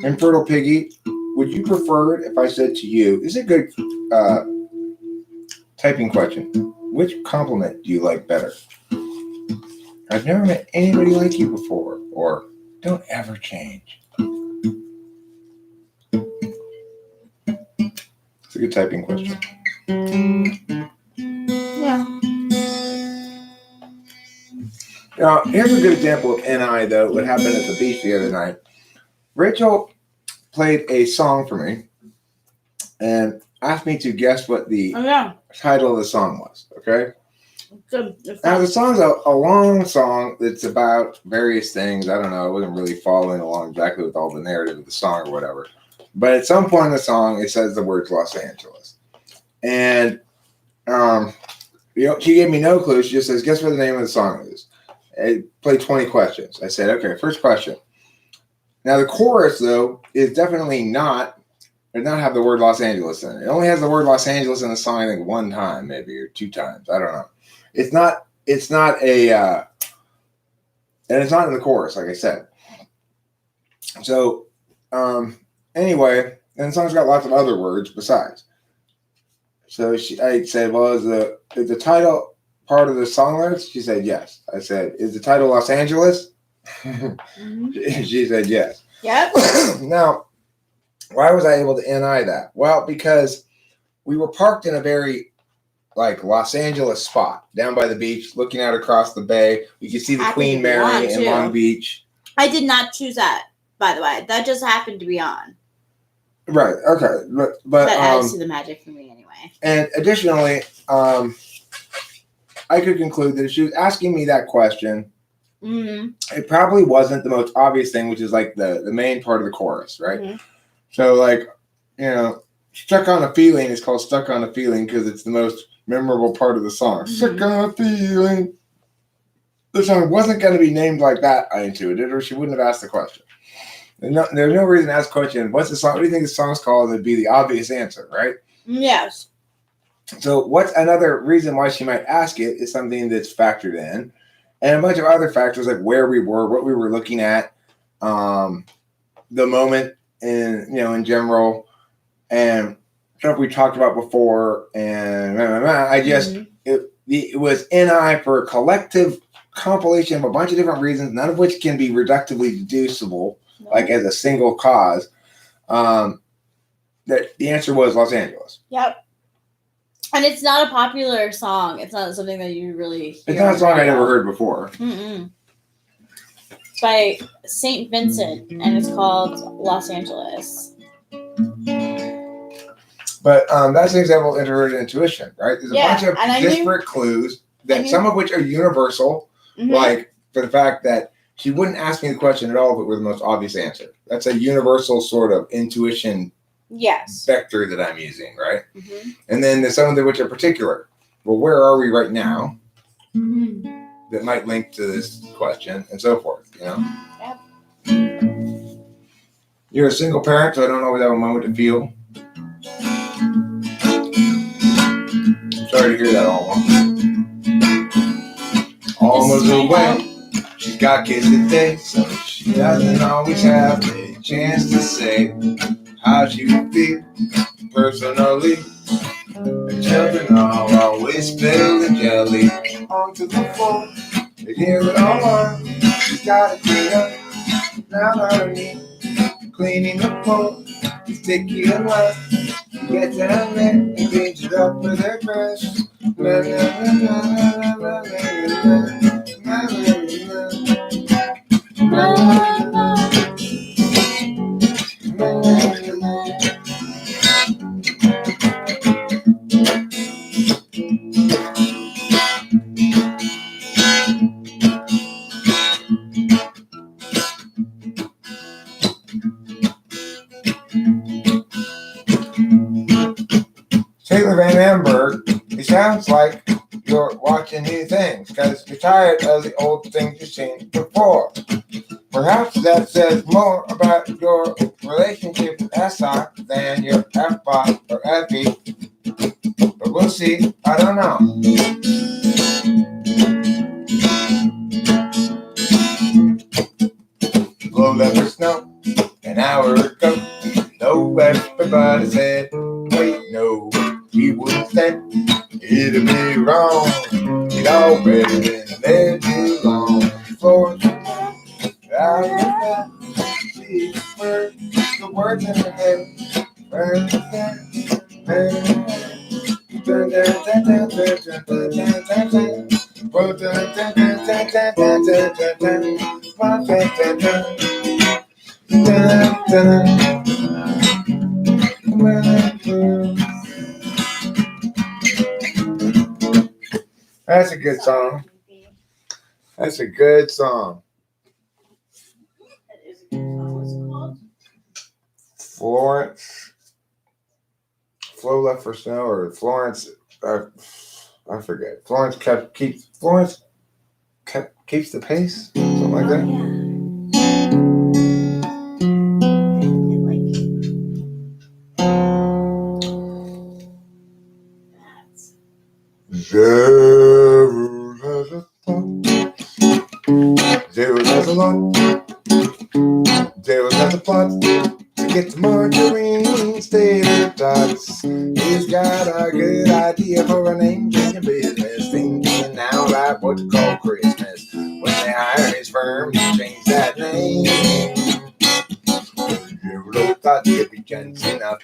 Infertile Piggy, would you prefer it if I said to you, this is a good typing question. Which compliment do you like better? I've never met anybody like you before, or don't ever change. It's a good typing question. Yeah. Now, here's a good example of NI, though, what happened at the beach the other night. Rachel played a song for me and asked me to guess what the title of the song was, okay? Now, the song's a long song that's about various things. I don't know. I wasn't really following along exactly with all the narrative of the song or whatever. But at some point in the song, it says the words Los Angeles. And she gave me no clue. She just says, guess what the name of the song is. I played 20 questions. I said, okay, first question. Now, the chorus, though, is definitely not have the word Los Angeles in it. It only has the word Los Angeles in the song, I think, one time, maybe, or two times. I don't know. It's not and it's not in the chorus, like I said. So, anyway, and the song's got lots of other words besides. So I said, well, is the title part of the song lyrics? She said, yes. I said, is the title Los Angeles? Mm-hmm. She said, yes. Yep. Now, why was I able to NI that? Well, because we were parked in a very Los Angeles spot down by the beach, looking out across the bay. You could see the Queen Mary in Long Beach. I did not choose that, by the way. That just happened to be on. Right. Okay. But that adds to the magic for me anyway. And additionally, I could conclude that if she was asking me that question, it probably wasn't the most obvious thing, which is the main part of the chorus, right? Mm-hmm. So Stuck on a Feeling is called Stuck on a Feeling because it's the most memorable part of the song. Mm-hmm. Stuck on a Feeling. The song wasn't going to be named like that, I intuited, or she wouldn't have asked the question. There's no reason to ask the question, what's the song? What do you think the song's called? And it'd be the obvious answer, right? Yes. So what's another reason why she might ask it is something that's factored in. And a bunch of other factors like where we were, what we were looking at, the moment in general, and stuff we talked about before. And I just, it was NI for a collective compilation of a bunch of different reasons, none of which can be reductively deducible, as a single cause. That the answer was Los Angeles. Yep. And it's not a popular song. It's not something that you really hear. It's not a song I never heard before. Mm-mm. It's by St. Vincent, and it's called Los Angeles. But that's an example of introverted intuition, right? There's a bunch of disparate clues that some of which are universal, for the fact that she wouldn't ask me the question at all if it were the most obvious answer. That's a universal sort of intuition vector that I'm using, right? Mm-hmm. And then there's some of them which are particular. Well, where are we right now? Mm-hmm. That might link to this question and so forth, Yep. You're a single parent, so I don't always have a moment to feel. Sorry to hear that, Alma. Alma's away. She's got kids today, so she doesn't always have a chance to say how she would feel personally. The children are always spilling jelly onto the floor. They hear it all on. She's got to clean up. Now her knee. Cleaning the floor. It's sticky and wet. Get down there and cleans it up with her brush. Taylor Van Amberg, it sounds like you're watching new things because you're tired of the old things you've seen before. Perhaps that says more about your relationship with SI than your FI or FE. But we'll see. I don't know. Blow lever snow an hour ago. No, everybody said, wait, no, he wouldn't stand. It'd be wrong. He'd already been there too long. For out of that, see the words in the head. That's a good song. That's a good song. That is a good song. What's it called? Florence. Flow left for snow, or Florence. I forget. Florence keeps the pace. Something like that. Yeah. Zero has a thought. Zero has a lot. Zero has a plot to get to margarine state dots. He's got a good idea for an engine business, thinking now about what to call Christmas. When they hire his firm to change that name, Zero thought he'd be chance enough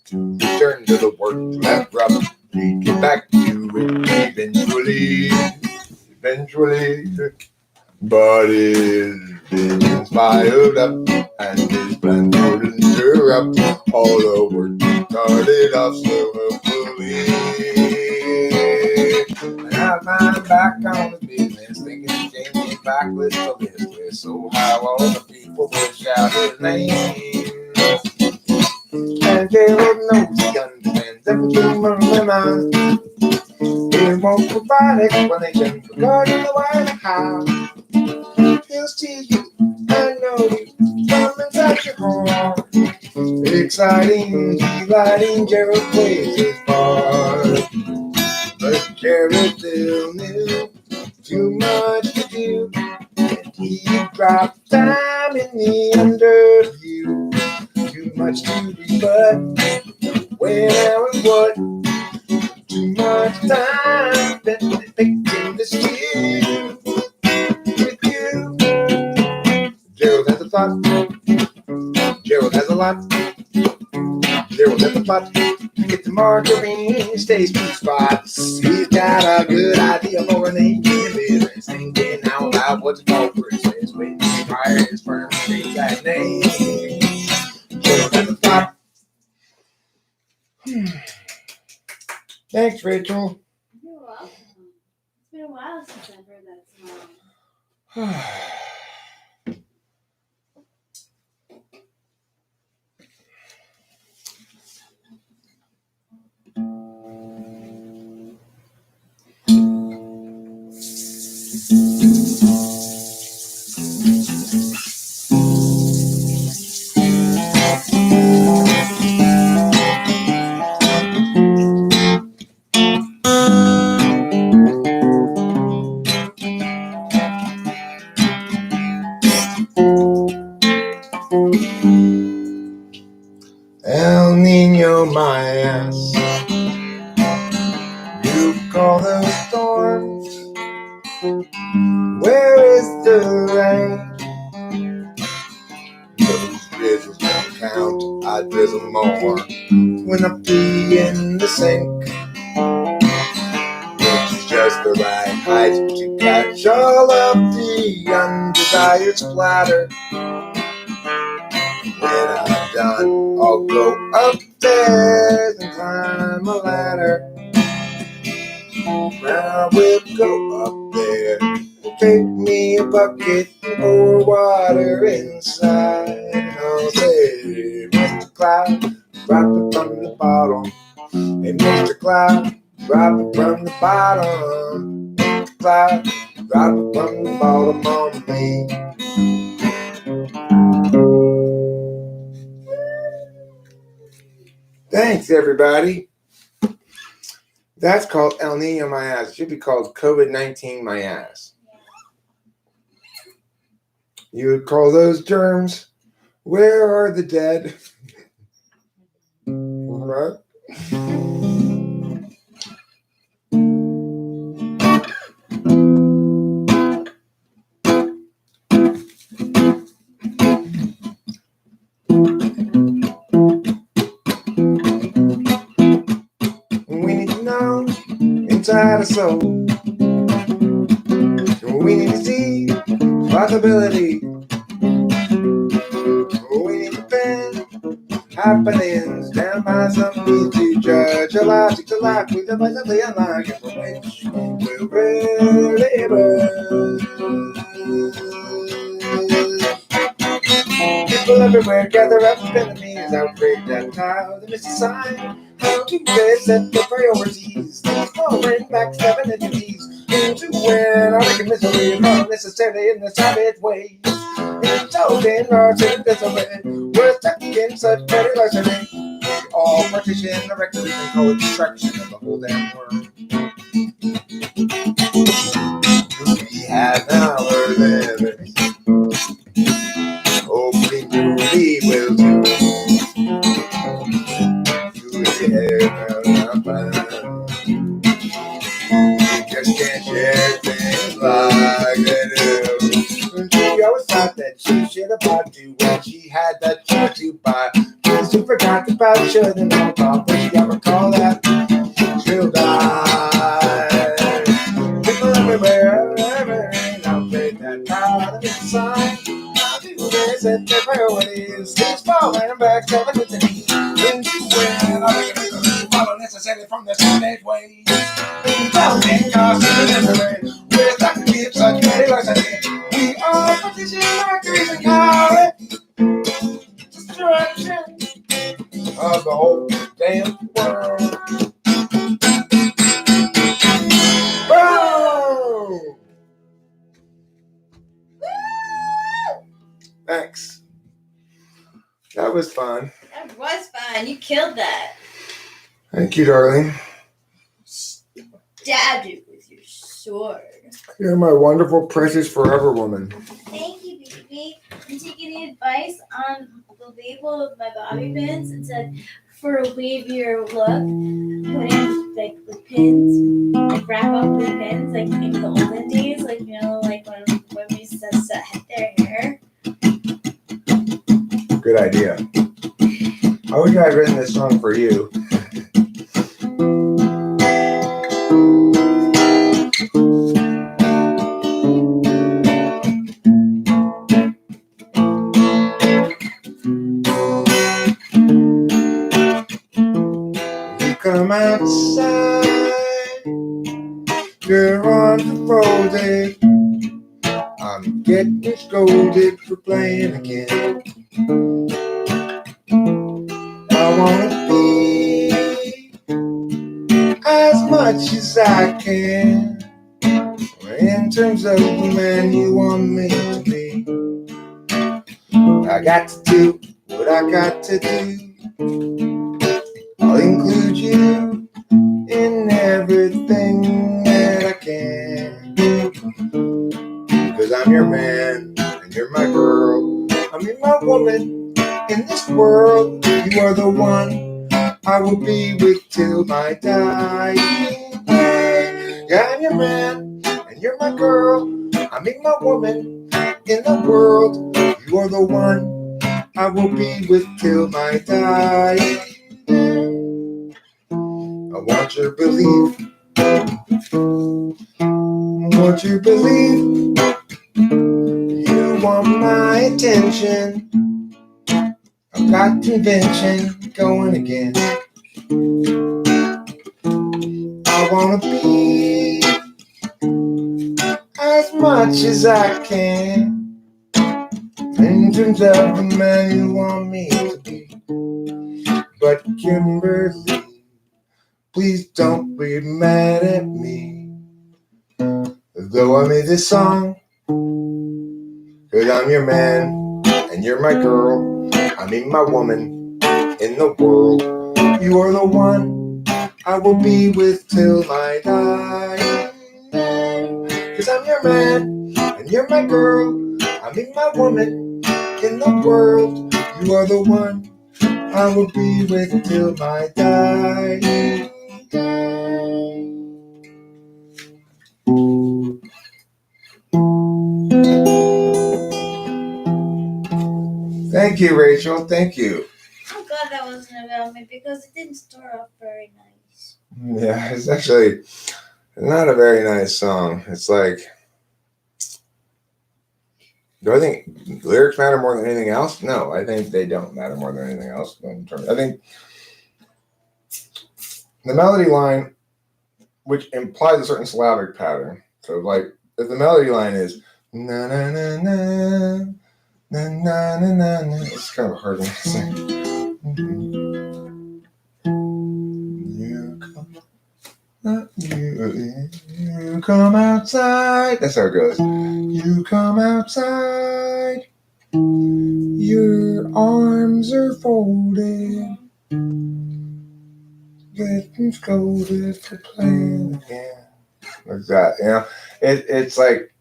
to return to the work left rough. He'd get back to it eventually. But his vision's fired up, and his plans wouldn't stir up. All the work started off so hopefully. And now I'm back on the business, thinking of changing backlist to listless. So how all the people will shout his name. And Gerald knows he understands everything on my mind. He won't provide explanation regarding the why and how. He'll steal you, I know you, from inside your heart. Exciting, delighting, Gerald plays his part. But Gerald still knew too much to do, and he dropped time in the underview. Too much to rebut, when, how, and what. Too much time spent making this deal with you. Gerald has a thought. Gerald has a lot. Gerald has a plot. Get the margarine, stays two spots. He's got a good idea for an engine business, thinking out loud what to call Christmas. When he hires his firm, change that name. Gerald has a thought. Thanks, Rachel. You're welcome. It's been a while since I've heard that song. El Nino, my ass. You call those storms. Where is the rain? Those drizzles don't count. I drizzle more when I pee in the sink. It's just the right height to catch all of the undesired splatter. When I'm done, I'll go upstairs and climb a ladder. Now we'll go up there. Take me a bucket and pour water inside. And I'll say, Mr. Cloud, drop it from the bottom. Hey, Mr. Cloud, drop it from the bottom. Mr. Cloud, drop it from the bottom on me. Thanks, everybody. That's called El Nino my ass. It should be called COVID-19 my ass. You would call those germs, where are the dead? Right? We need to know inside a soul. We need to see possibility. We need to bend happenings down by some need to judge a logic to life. We live by simply unlike it, for which we'll really burn. People everywhere gather up to enemies, outrage that tile, the missing sign. How do they set the priorities? These falling backstabbing entities into win, I make a misery, not necessarily in the savage ways. Indulging our sin misery, we're stuck in such petty larceny. We all partition the rectitude and call it destruction of the whole damn world. We have our limits. Hoping to be will do. You have plan. We just can't share things like they do. She always thought that she should have bought you when she had the chance to buy. She forgot about shouldn't know about. Will she ever call that? She'll die. People everywhere, now take that power of the sign. They set their priorities. Things falling back, seven with the knee. Into where I follow necessarily from the stage ways. Indulging cause of misery. We're stuck to keep such petty larceny. We are partition factories and call it destruction of the whole damn world. Boom! Thanks. That was fun. That was fun. You killed that. Thank you, darling. Stabbed it with your sword. You're my wonderful, precious, forever woman. Thank you, baby. I'm taking any advice on the label of my bobby pins. It said, for a wavier look, put in like with pins, like wrap up with pins, like in the olden days, like like when we used to set their hair. Good idea. I wish I had written this song for you. You come outside, you're on the folded. I'm getting scolded for playing again. I wanna be as much as I can in terms of the man you want me to be. I got to do what I got to do. I'll include you in everything that I can. Cause I'm your man and you're my girl. I mean my woman in this world. You are the one I will be with till my dying day. Yeah, I'm your man and you're my girl. I mean my woman in the world. You are the one I will be with till my dying day. I want your belief. I want your belief. You want my attention. I've got convention going again. I wanna be as much as I can in terms of the man you want me to be. But Kimberly, please don't be mad at me. Though I made this song, cause I'm your man and you're my girl. I mean my woman in the world. You are the one I will be with till I die. 'Cause I'm your man, and you're my girl. I mean my woman in the world. You are the one I will be with till I die. Thank you, Rachel. Thank you. I'm glad that wasn't about me because it didn't start off very nice. Yeah, it's actually not a very nice song. It's like, do I think lyrics matter more than anything else? No, I think they don't matter more than anything else. I think the melody line, which implies a certain syllabic pattern. So, like, if the melody line is na na na na na na na na na, it's kind of a hard one to sing. You come outside. That's how it goes. You come outside. Your arms are folded. Getting scolded for playing again. Like that, you know? It's like,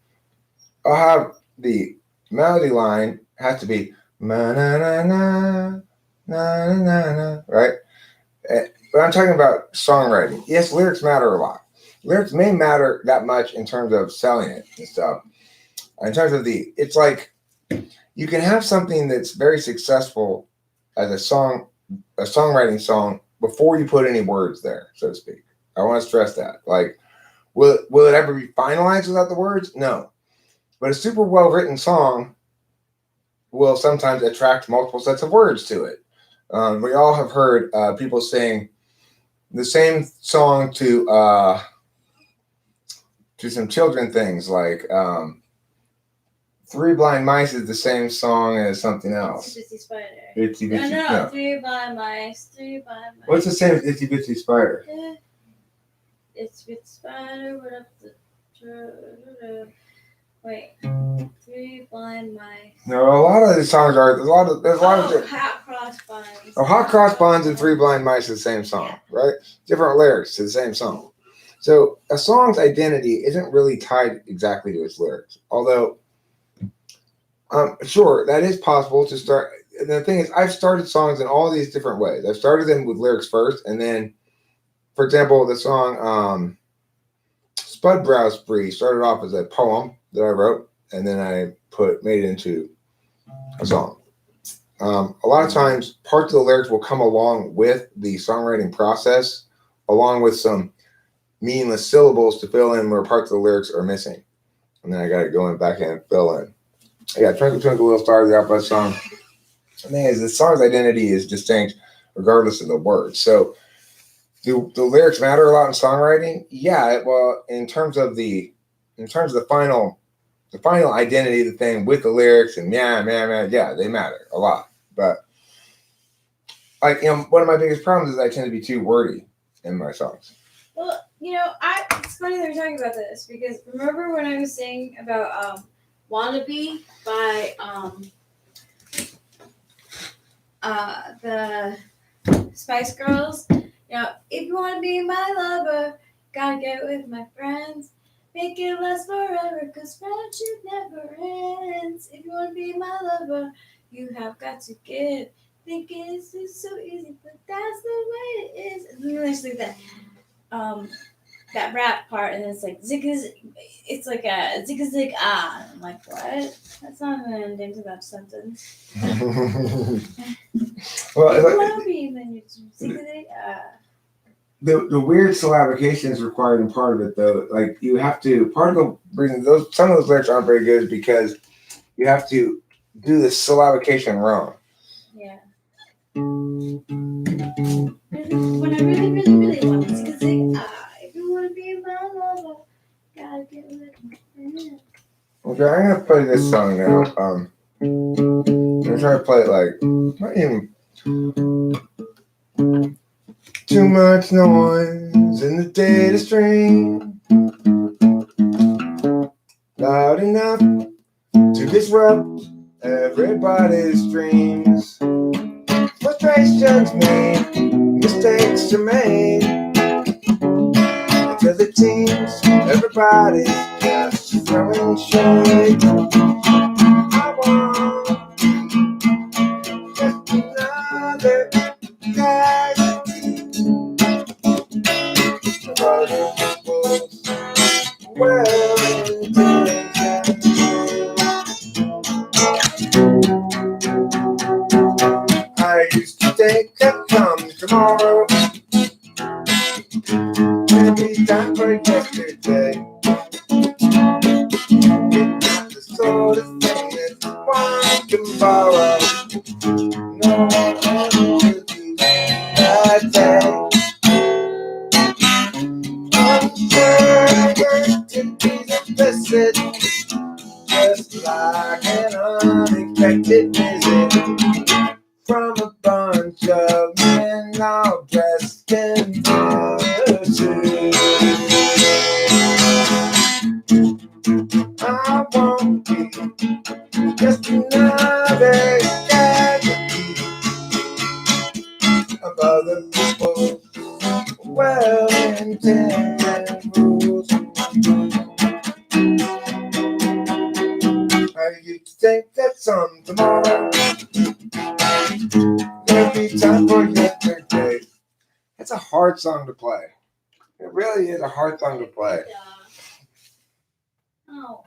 I'll have the melody line has to be na na na na na na na, right? But I'm talking about songwriting. Yes, lyrics matter a lot. Lyrics may matter that much in terms of selling it and stuff. In terms of it's like you can have something that's very successful as a songwriting song before you put any words there, so to speak. I want to stress that. Like, will it ever be finalized without the words? No. But a super well written song will sometimes attract multiple sets of words to it. We all have heard people sing the same song to some children things like Three Blind Mice is the same song as something else. Itsy Bitsy Spider. Itsy Bitsy, no. Three blind mice, three blind mice. What's the same as Itsy Bitsy Spider? Itsy Bitsy Spider went up the... Wait. Three blind mice. No, a lot of these songs are. There's a lot of. Hot Cross Buns. Oh, Hot Cross Buns and Three Blind Mice is the same song, right? Different lyrics to the same song. So a song's identity isn't really tied exactly to its lyrics. Although, sure, that is possible to start. And the thing is, I've started songs in all these different ways. I've started them with lyrics first, and then, for example, the song Spud Brow Spree started off as a poem that I wrote, and then I made it into a song. A lot of times, parts of the lyrics will come along with the songwriting process, along with some meaningless syllables to fill in where parts of the lyrics are missing. And then I got to go back in and fill in. I got Twinkle Twinkle Little Star, the Outburst song. The thing is, the song's identity is distinct regardless of the words. So, do the lyrics matter a lot in songwriting? Yeah, well, in terms of the final identity of the thing with the lyrics and yeah, they matter a lot. But like, one of my biggest problems is I tend to be too wordy in my songs. Well, it's funny that we're talking about this because remember when I was saying about "Wannabe" by the Spice Girls? If you want to be my lover, gotta get with my friends. Make it last forever, cause friendship never ends. If you want to be my lover, you have got to give. Thinking it's just so easy, but that's the way it is. And then there's like that rap part, and it's like it's like a zig ah. I'm like, what? That's not an ending to that sentence. Well, if you want to be, then you zig ah. The weird syllabication is required in part of it, though. Like, you have to, part of the reason some of those lyrics aren't very good is because you have to do the syllabication wrong. Yeah. When I really, really, really want to sing, if you want to be my lover, gotta get with me. Okay, I'm gonna play this song now. I'm gonna try to play it like, not even too much noise in the data stream, loud enough to disrupt everybody's dreams. Frustrations mean mistakes are made. To the teams, everybody's just throwing shade. I want just another casualty of other people's well-intentioned rules. I used to think that come tomorrow will be time for yesterday. It's the sort of thing that one can borrow. No one ever will do that day. Uncertainties implicit, just like an unexpected visit from a bunch of men all dressed in suits. I won't be just another casualty of other people's well-intentioned rules. I used to think that some tomorrow there'd be time for yesterday. It's a hard song to play. It really is a hard song to play. Oh.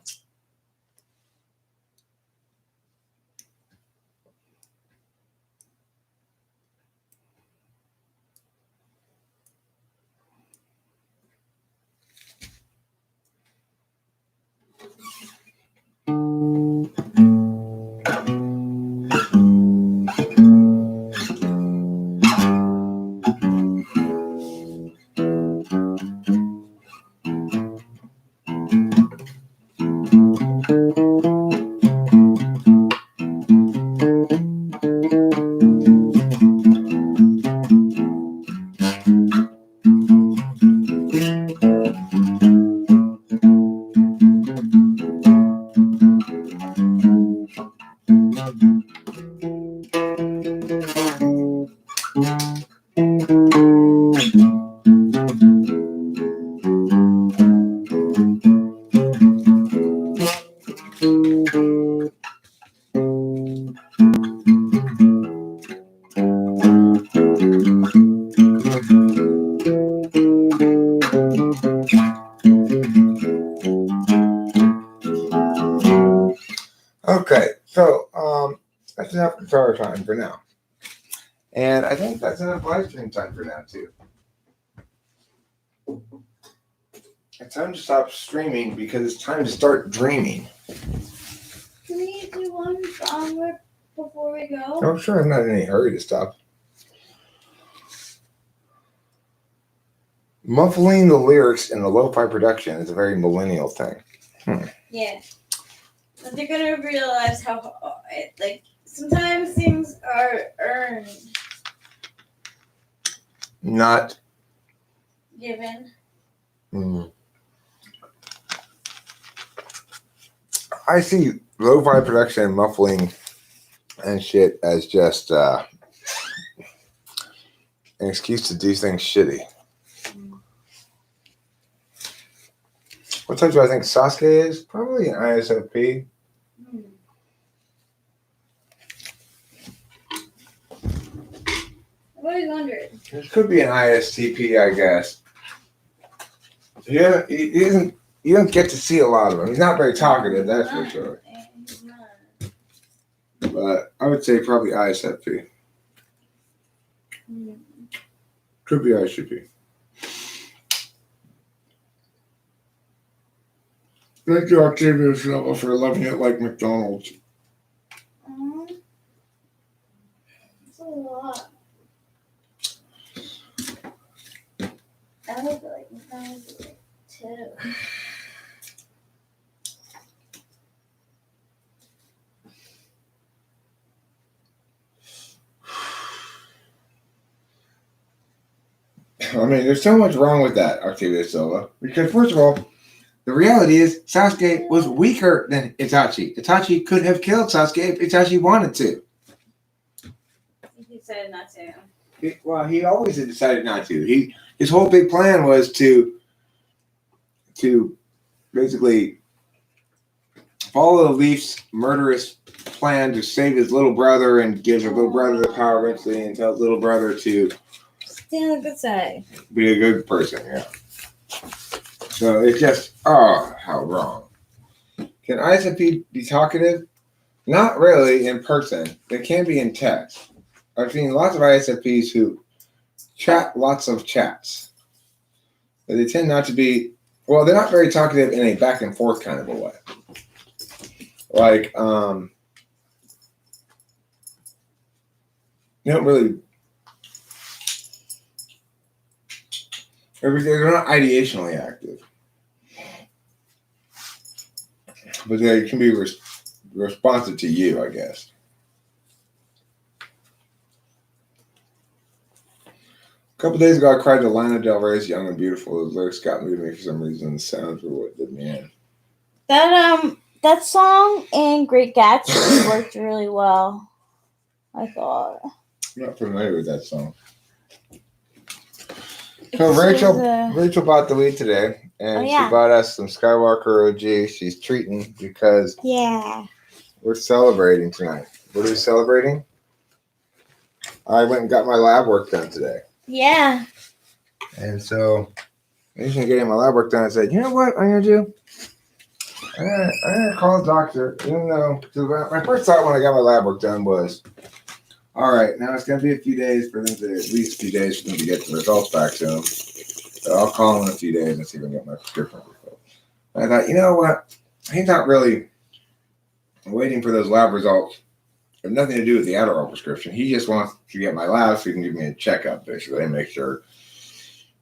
Okay, so that's enough guitar time for now. And I think that's enough live stream time for now, too. It's time to stop streaming because it's time to start dreaming. Can we do one song before we go? Oh, sure, I'm not in any hurry to stop. Muffling the lyrics in the lo-fi production is a very millennial thing. Yeah. But they're going to realize how, like, sometimes things are earned. Not Given. I see lo-fi production and muffling and shit as just an excuse to do things shitty. What type do I think Sasuke is? Probably an ISFP. I've always wondered. It could be an ISTP, I guess. Yeah, you don't get to see a lot of him. He's not very talkative, that's for sure. He's not. But I would say probably ISFP. Could be ISFP. Thank you, Octavia Silva, for loving it like McDonald's. That's a lot. I would like McDonald's like too. I mean, there's so much wrong with that, Octavia Silva. Because, first of all, The reality is Sasuke was weaker than Itachi. Itachi could have killed Sasuke if Itachi wanted to. He said not to. He always decided not to. His whole big plan was to basically follow the Leaf's murderous plan to save his little brother and give his little brother the power eventually, and tell his little brother to stay on the good side. Be a good person, yeah. So it's just, oh, how wrong. Can ISFP be talkative? Not really in person. They can be in text. I've seen lots of ISFPs who chat lots of chats. But they tend not to be, well, they're not very talkative in a back and forth kind of a way. Like, you don't really, they're not ideationally active. But they can be responsive to you, I guess. A couple days ago, I cried to Lana Del Rey's "Young and Beautiful." The lyrics got me to me for some reason. The sounds were what did me in. That song in Great Gatsby worked really well, I thought. I'm not familiar with that song. So Rachel bought the weed today, and she bought us some Skywalker OG. She's treating because we're celebrating tonight. What are we celebrating? I went and got my lab work done today. Yeah. And so I was getting my lab work done. I said, you know what I'm gonna do? I'm gonna call the doctor, even though my first thought when I got my lab work done was, all right, now it's gonna be a few days for them to at least a few days for them to get the results back to them. So I'll call him in a few days and see if I can get my prescription refilled. I thought, you know what? He's not really waiting for those lab results. It has nothing to do with the Adderall prescription. He just wants to get my lab so he can give me a checkup, basically, and make sure,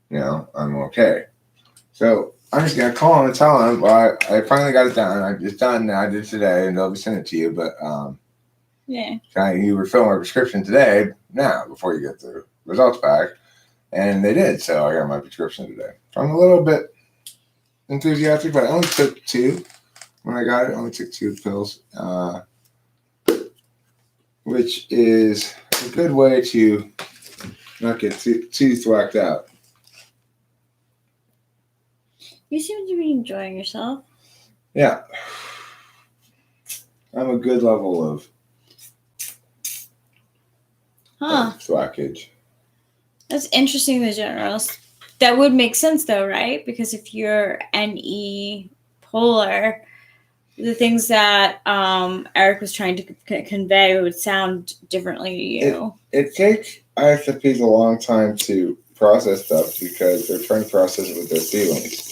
I'm okay. So I'm just going to call him and tell him, well, I finally got it done. It's done now. I did today, and they'll be sending it to you. But you refill my prescription today, now, before you get the results back. And they did, so I got my prescription today. I'm a little bit enthusiastic, but I only took 2 when I got it. I only took 2 pills, which is a good way to not get too thwacked out. You seem to be enjoying yourself. Yeah. I'm a good level of thwackage. That's interesting, the generals. That would make sense, though, right? Because if you're NE polar, the things that Eric was trying to convey would sound differently to you. It takes ISFPs a long time to process stuff because they're trying to process it with their feelings.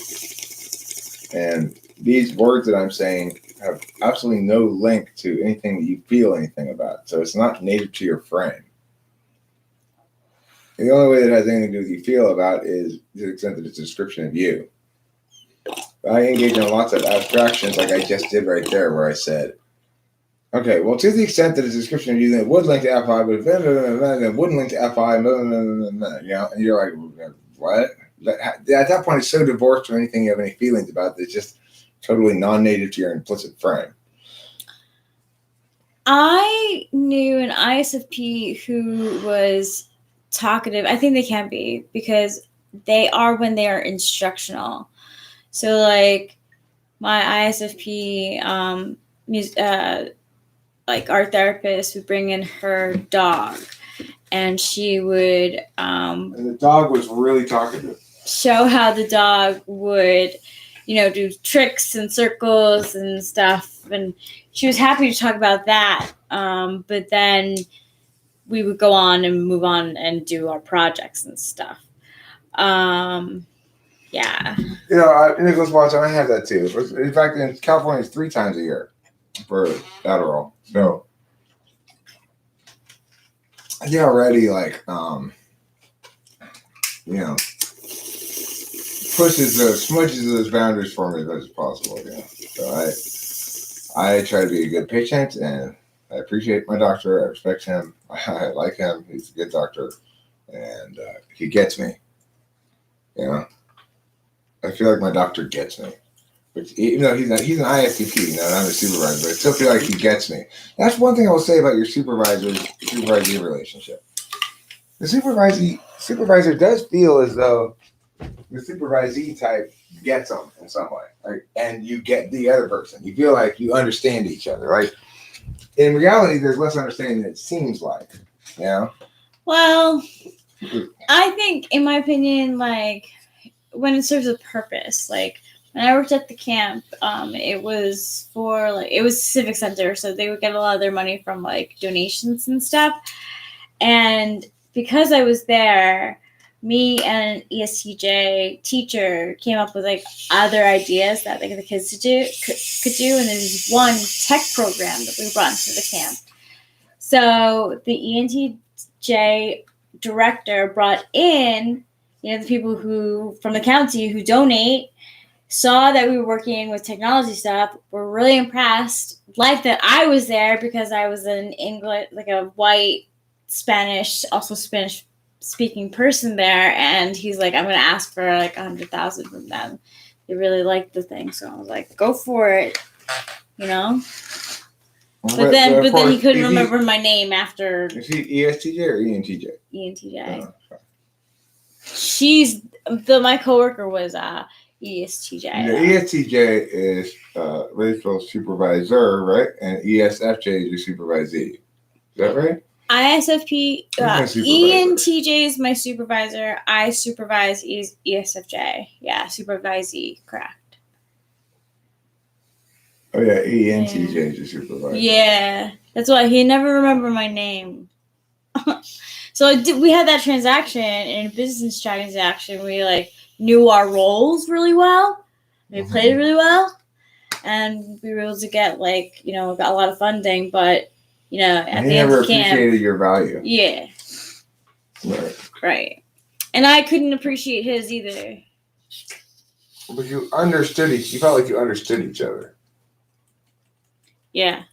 And these words that I'm saying have absolutely no link to anything that you feel anything about. So it's not native to your frame. The only way that has anything to do with you feel about is to the extent that it's a description of you. I engage in lots of abstractions like I just did right there where I said, okay, well, to the extent that it's a description of you, then it would link to F5, but it wouldn't link to F5, and you're like, what? At that point, it's so divorced from anything you have any feelings about that it's just totally non-native to your implicit frame. I knew an ISFP who was talkative. I think they can be because they are when they are instructional. So like my ISFP, like our therapist would bring in her dog and she would and the dog was really talkative. Show how the dog would, do tricks and circles and stuff. And she was happy to talk about that. But then we would go on and move on and do our projects and stuff. Yeah. Nicholas Watson, I have that too. In fact, in California, it's 3 times a year for Adderall. So I get already smudges those boundaries for me as much as possible. So I try to be a good patient, and I appreciate my doctor. I respect him. I like him. He's a good doctor, and he gets me. I feel like my doctor gets me. Even though he's an ISTP, not a supervisor, but I still feel like he gets me. That's one thing I will say about your supervisor-supervisee relationship. The supervisor does feel as though the supervisee type gets them in some way, right? And you get the other person. You feel like you understand each other, right? In reality, there's less understanding than it seems like, you know? Well, I think, in my opinion, like, when it serves a purpose, like, when I worked at the camp, it was for, like, it was civic center, so they would get a lot of their money from, like, donations and stuff. And because I was there, me and an ESTJ teacher came up with, like, other ideas that, like, the kids could do, and there's one tech program that we brought into the camp. So the ENTJ director brought in, the people who from the county who donate, saw that we were working with technology stuff, were really impressed, liked that I was there because I was an English, like a white Spanish, also Spanish speaking person there, and he's like, I'm gonna ask for like 100,000 from them. They really liked the thing, so I was like, go for it, But then he couldn't remember my name after. Is he ESTJ or ENTJ? ENTJ. My coworker was ESTJ. The ESTJ is racial supervisor, right? And ESFJ is your supervisee. Is that right? ISFP, ENTJ is my supervisor. I supervise ESFJ. Yeah, supervisee, correct. Oh yeah, ENTJ is your supervisor. Yeah, that's why he never remembered my name. So we had that transaction in a business transaction. We like knew our roles really well. We played really well, and we were able to get got a lot of funding. But at the end of the camp, appreciated your value. Yeah. Right. And I couldn't appreciate his either. But you understood you felt like you understood each other. Yeah.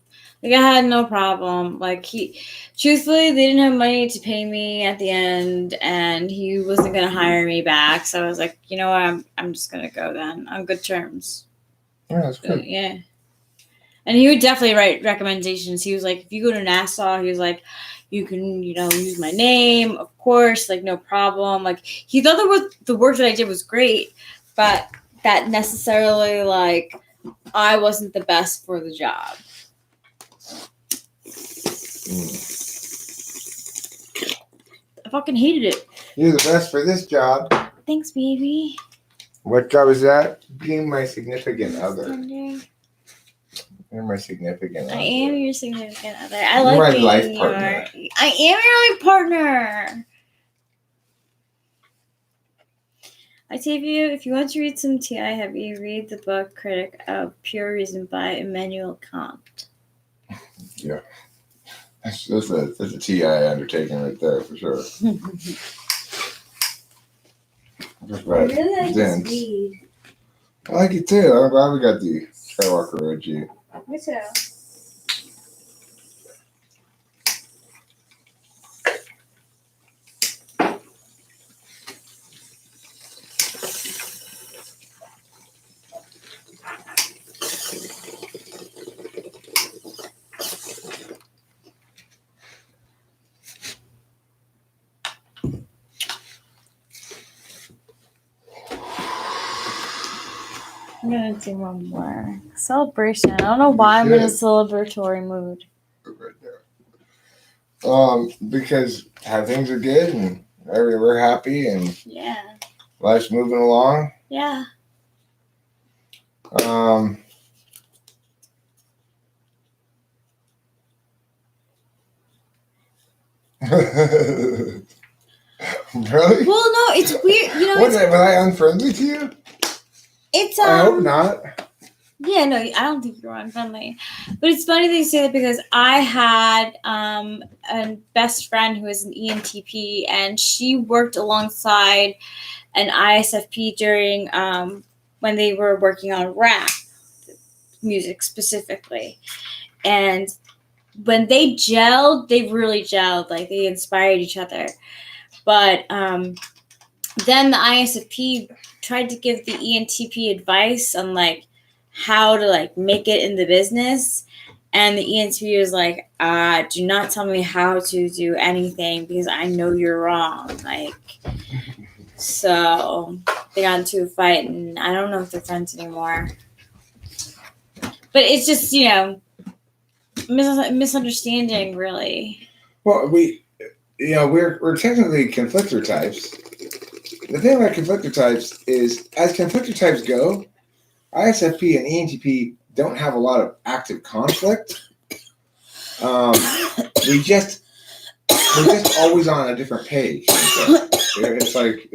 Like, I had no problem. Like, truthfully, they didn't have money to pay me at the end, and he wasn't going to hire me back. So I was like, you know what? I'm just going to go then on good terms. Yeah, that's good. Yeah. And he would definitely write recommendations. He was like, if you go to Nassau, he was like, you can, use my name, of course, like, no problem. Like, he thought the work that I did was great, but that necessarily, like, I wasn't the best for the job. I fucking hated it. You're the best for this job. Thanks, baby. What job is that? Being my significant other. You're my significant other. I am your significant other. You're my life partner. I am your life partner. I tell you, if you want to read some TI heavy, read the book Critic of Pure Reason by Immanuel Kant. Yeah. That's a TI undertaking right there for sure. I really like this read. I like it too. I'm glad we got the Skywalker OG. Me too. I'm going to do one more. Celebration. I don't know why I'm in a celebratory mood. Right there. Because how things are good and we're happy and life's moving along. Yeah. Really? Well, no, it's weird. Was I unfriendly to you? I hope not. Yeah, no, I don't think you're unfriendly. But it's funny that you say that because I had a best friend who was an ENTP, and she worked alongside an ISFP during when they were working on rap music specifically. And when they gelled, they really gelled. Like, they inspired each other. But then the ISFP tried to give the ENTP advice on, like, how to like make it in the business. And the ENTP was like, do not tell me how to do anything because I know you're wrong. Like, so they got into a fight, and I don't know if they're friends anymore. But it's just, misunderstanding, really. Well, we're technically conflictor types. The thing about conflictor types is, as conflictor types go, ISFP and ENTP don't have a lot of active conflict. We're just always on a different page. It's like,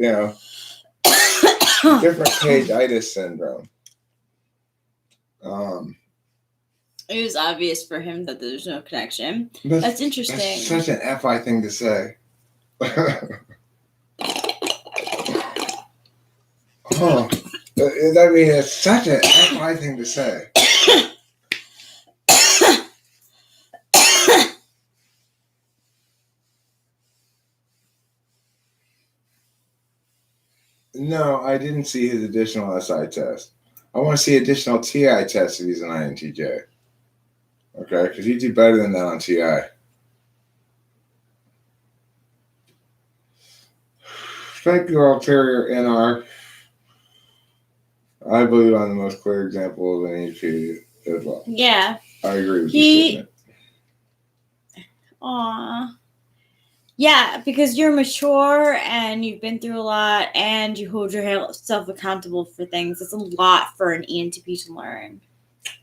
different page-itis syndrome. It was obvious for him that there's no connection. That's interesting. That's such an FI thing to say. I mean, it's such an FI thing to say. No, I didn't see his additional SI test. I want to see additional TI tests if he's an INTJ. Okay, because he'd do better than that on TI. Thank you, Ulterior NR. I believe I'm the most clear example of an ENTP as well. Yeah. I agree with you. Aww. Yeah, because you're mature and you've been through a lot and you hold yourself accountable for things. It's a lot for an ENTP to learn.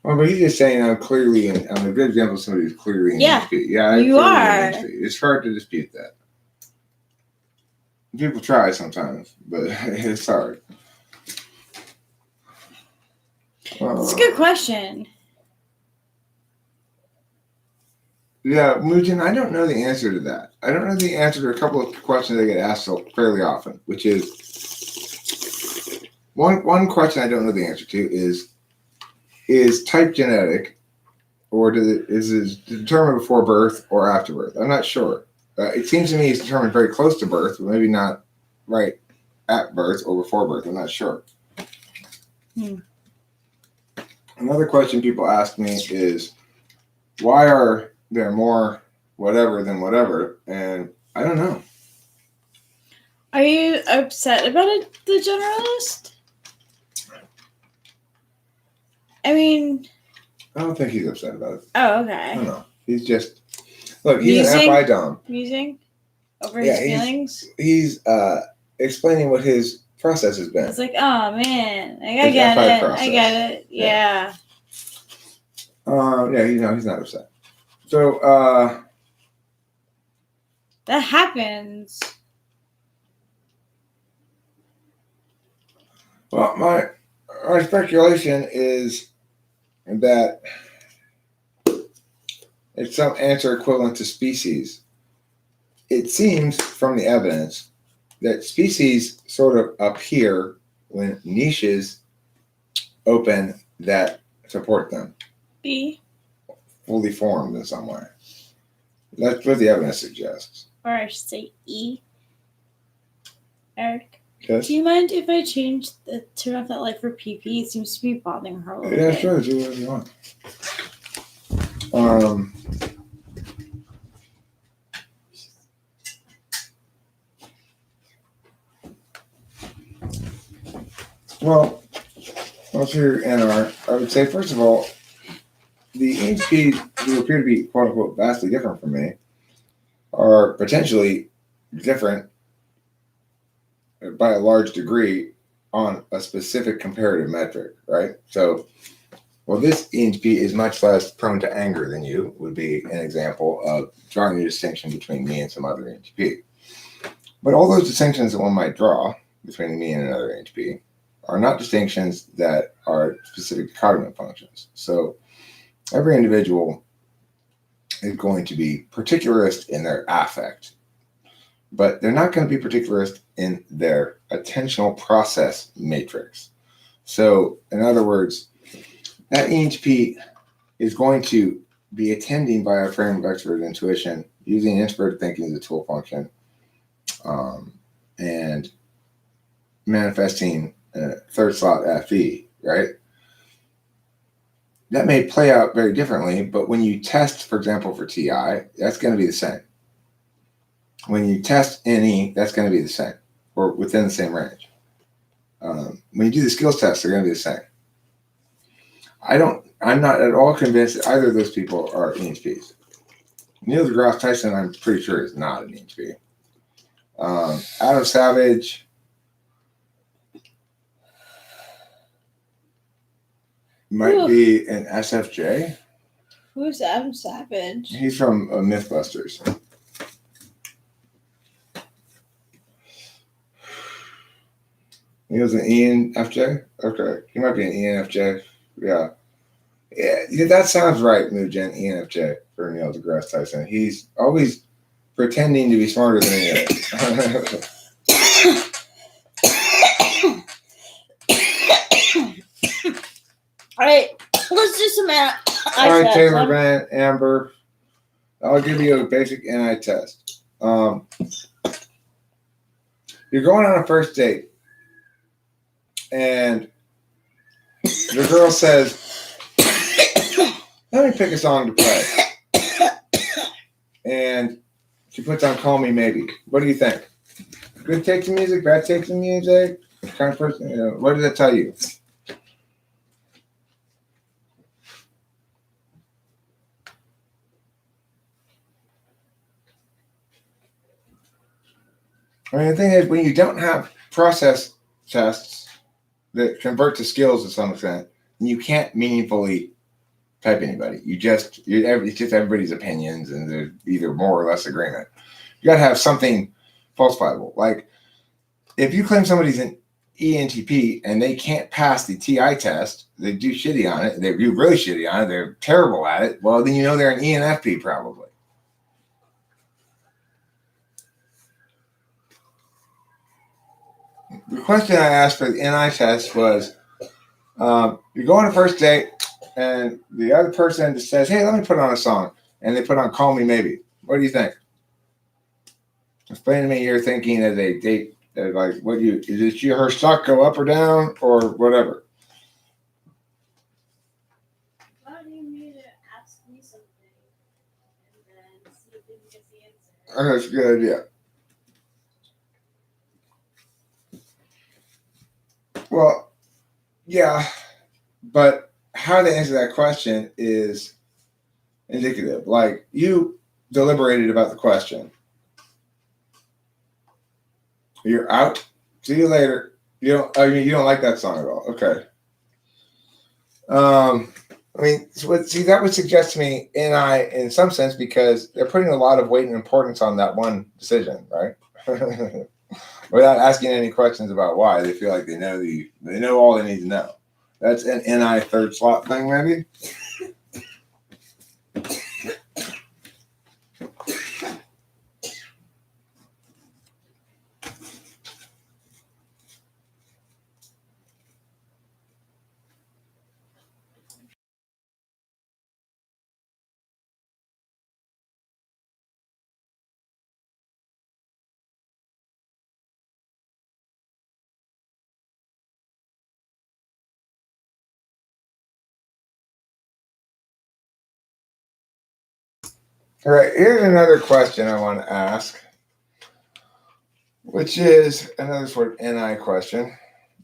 Well, but he's just saying I'm a good example of somebody who's clearly an ENTP. Yeah, you are. It's hard to dispute that. People try sometimes, but it's hard. It's a good question. Yeah, Mujin, I don't know the answer to that. I don't know the answer to a couple of questions I get asked fairly often, which is one question I don't know the answer to is type genetic, or is it determined before birth or after birth? I'm not sure. It seems to me it's determined very close to birth, but maybe not right at birth or before birth. I'm not sure. Another question people ask me is, why are there more whatever than whatever? And I don't know. Are you upset about the generalist? I mean, I don't think he's upset about it. Oh, okay. I don't know. He's just, look, he's an FI Dom. Musing over his feelings? He's explaining what his process has been. It's like, oh man, I get it. Process. I get it. Yeah. He's not upset. So that happens. Well, my speculation is that it's some answer equivalent to species. It seems from the evidence that species sort of appear when niches open that support them. B. Fully formed in some way. That's what the evidence suggests. Or I should say E. Eric? Yes? Do you mind if I turn off that light for PP? It seems to be bothering her a little bit. Yeah, sure. Do whatever you want. Well, let's hear NR. I would say, first of all, the ENTPs who appear to be, quote unquote, vastly different from me are potentially different by a large degree on a specific comparative metric, right? So, well, this ENTP is much less prone to anger than you, would be an example of drawing a distinction between me and some other ENTP. But all those distinctions that one might draw between me and another ENTP are not distinctions that are specific to cognitive functions. So every individual is going to be particularist in their affect, but they're not going to be particularist in their attentional process matrix. So in other words, that ENTP is going to be attending by a frame of extroverted intuition, using introverted thinking as a tool function, and manifesting third slot FE, right? that may play out very differently, but when you test, for example, for TI, that's going to be the same. When you test NE, that's going to be the same, or within the same range. When you do the skills tests, they're going to be the same. I'm not at all convinced that either of those people are ENFPs. Neil deGrasse Tyson, I'm pretty sure, is not an ENFP. Adam Savage might be an SFJ. Who's Adam Savage? He's from Mythbusters. He was an ENFJ? Okay. He might be an ENFJ. Yeah. Yeah, that sounds right, Mugen, ENFJ for Neil deGrasse Tyson. He's always pretending to be smarter than he is. All right, let's do some eye All right, tests. Taylor, Van, Amber. I'll give you a basic NI test. You're going on a first date, and the girl says, let me pick a song to play. And she puts on Call Me Maybe. What do you think? Good taste in music, bad taste in music? Kind of person, what does that tell you? I mean, the thing is, when you don't have process tests that convert to skills to some extent, you can't meaningfully type anybody. It's just everybody's opinions, and there's either more or less agreement. You got to have something falsifiable. Like, if you claim somebody's an ENTP and they can't pass the TI test, they do shitty on it, they do really shitty on it, they're terrible at it, well, then you know they're an ENFP probably. The question I asked for the NI test was, you go on a first date, and the other person just says, hey, let me put on a song. And they put on Call Me Maybe. What do you think? Explain to me your thinking as a date. Like, is it her stock go up or down or whatever? Why do you need to ask me something and then see if we can get the answer? Oh, that's a good idea. Well, yeah, but how to answer that question is indicative. Like, you deliberated about the question. You're out. See you later. You don't like that song at all. Okay. That would suggest to me NI in some sense, because they're putting a lot of weight and importance on that one decision, right? Without asking any questions about why. They feel like they know all they need to know. That's an NI third slot thing, maybe. All right, here's another question I want to ask, which is another sort of NI question.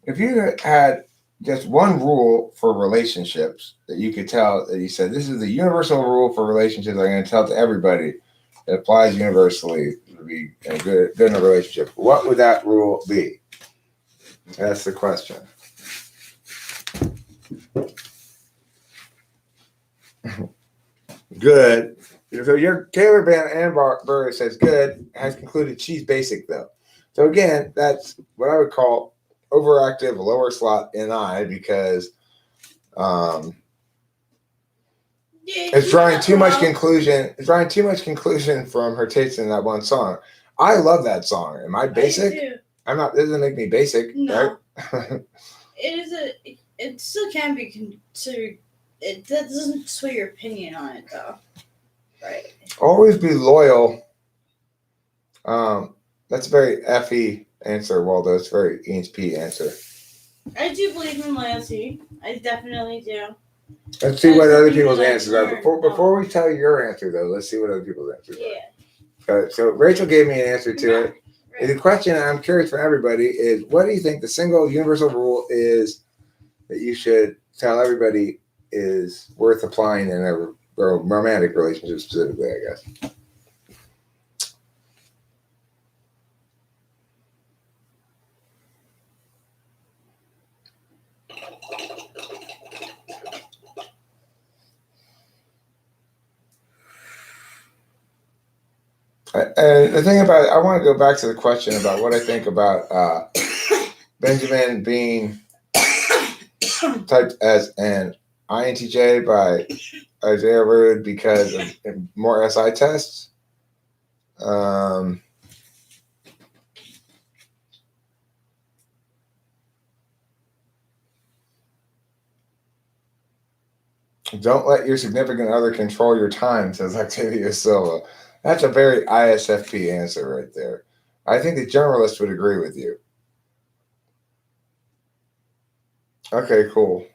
If you had just one rule for relationships that you could tell, that you said, this is the universal rule for relationships, I'm going to tell to everybody, it applies universally to be good in a relationship, what would that rule be? That's the question. Good. So your Taylor Van Amber says good, has concluded she's basic though. So again, that's what I would call overactive lower slot NI, because it's drawing too much conclusion. It's drawing too much conclusion from her taste in that one song. I love that song. Am I basic? I'm not. This doesn't make me basic, no. Right? It still can be considered. That doesn't sway your opinion on it, though. Right. Always be loyal. That's a very FE answer, Waldo. It's a very ENFP answer. I do believe in loyalty. I definitely do. Let's see That's what what other we people's gotta answers are. learn. Before we tell your answer, though, let's see what other people's answers Yeah. are. So Rachel gave me an answer to it. And the question I'm curious for everybody is, what do you think the single universal rule is that you should tell everybody is worth applying in a romantic relationship specifically, I guess? And the thing about it, I want to go back to the question about what I think about Benjamin being typed as an INTJ by Isaiah Rude because of more SI tests. Don't let your significant other control your time, says Octavia Silva. That's a very ISFP answer right there. I think the generalist would agree with you. Okay, cool.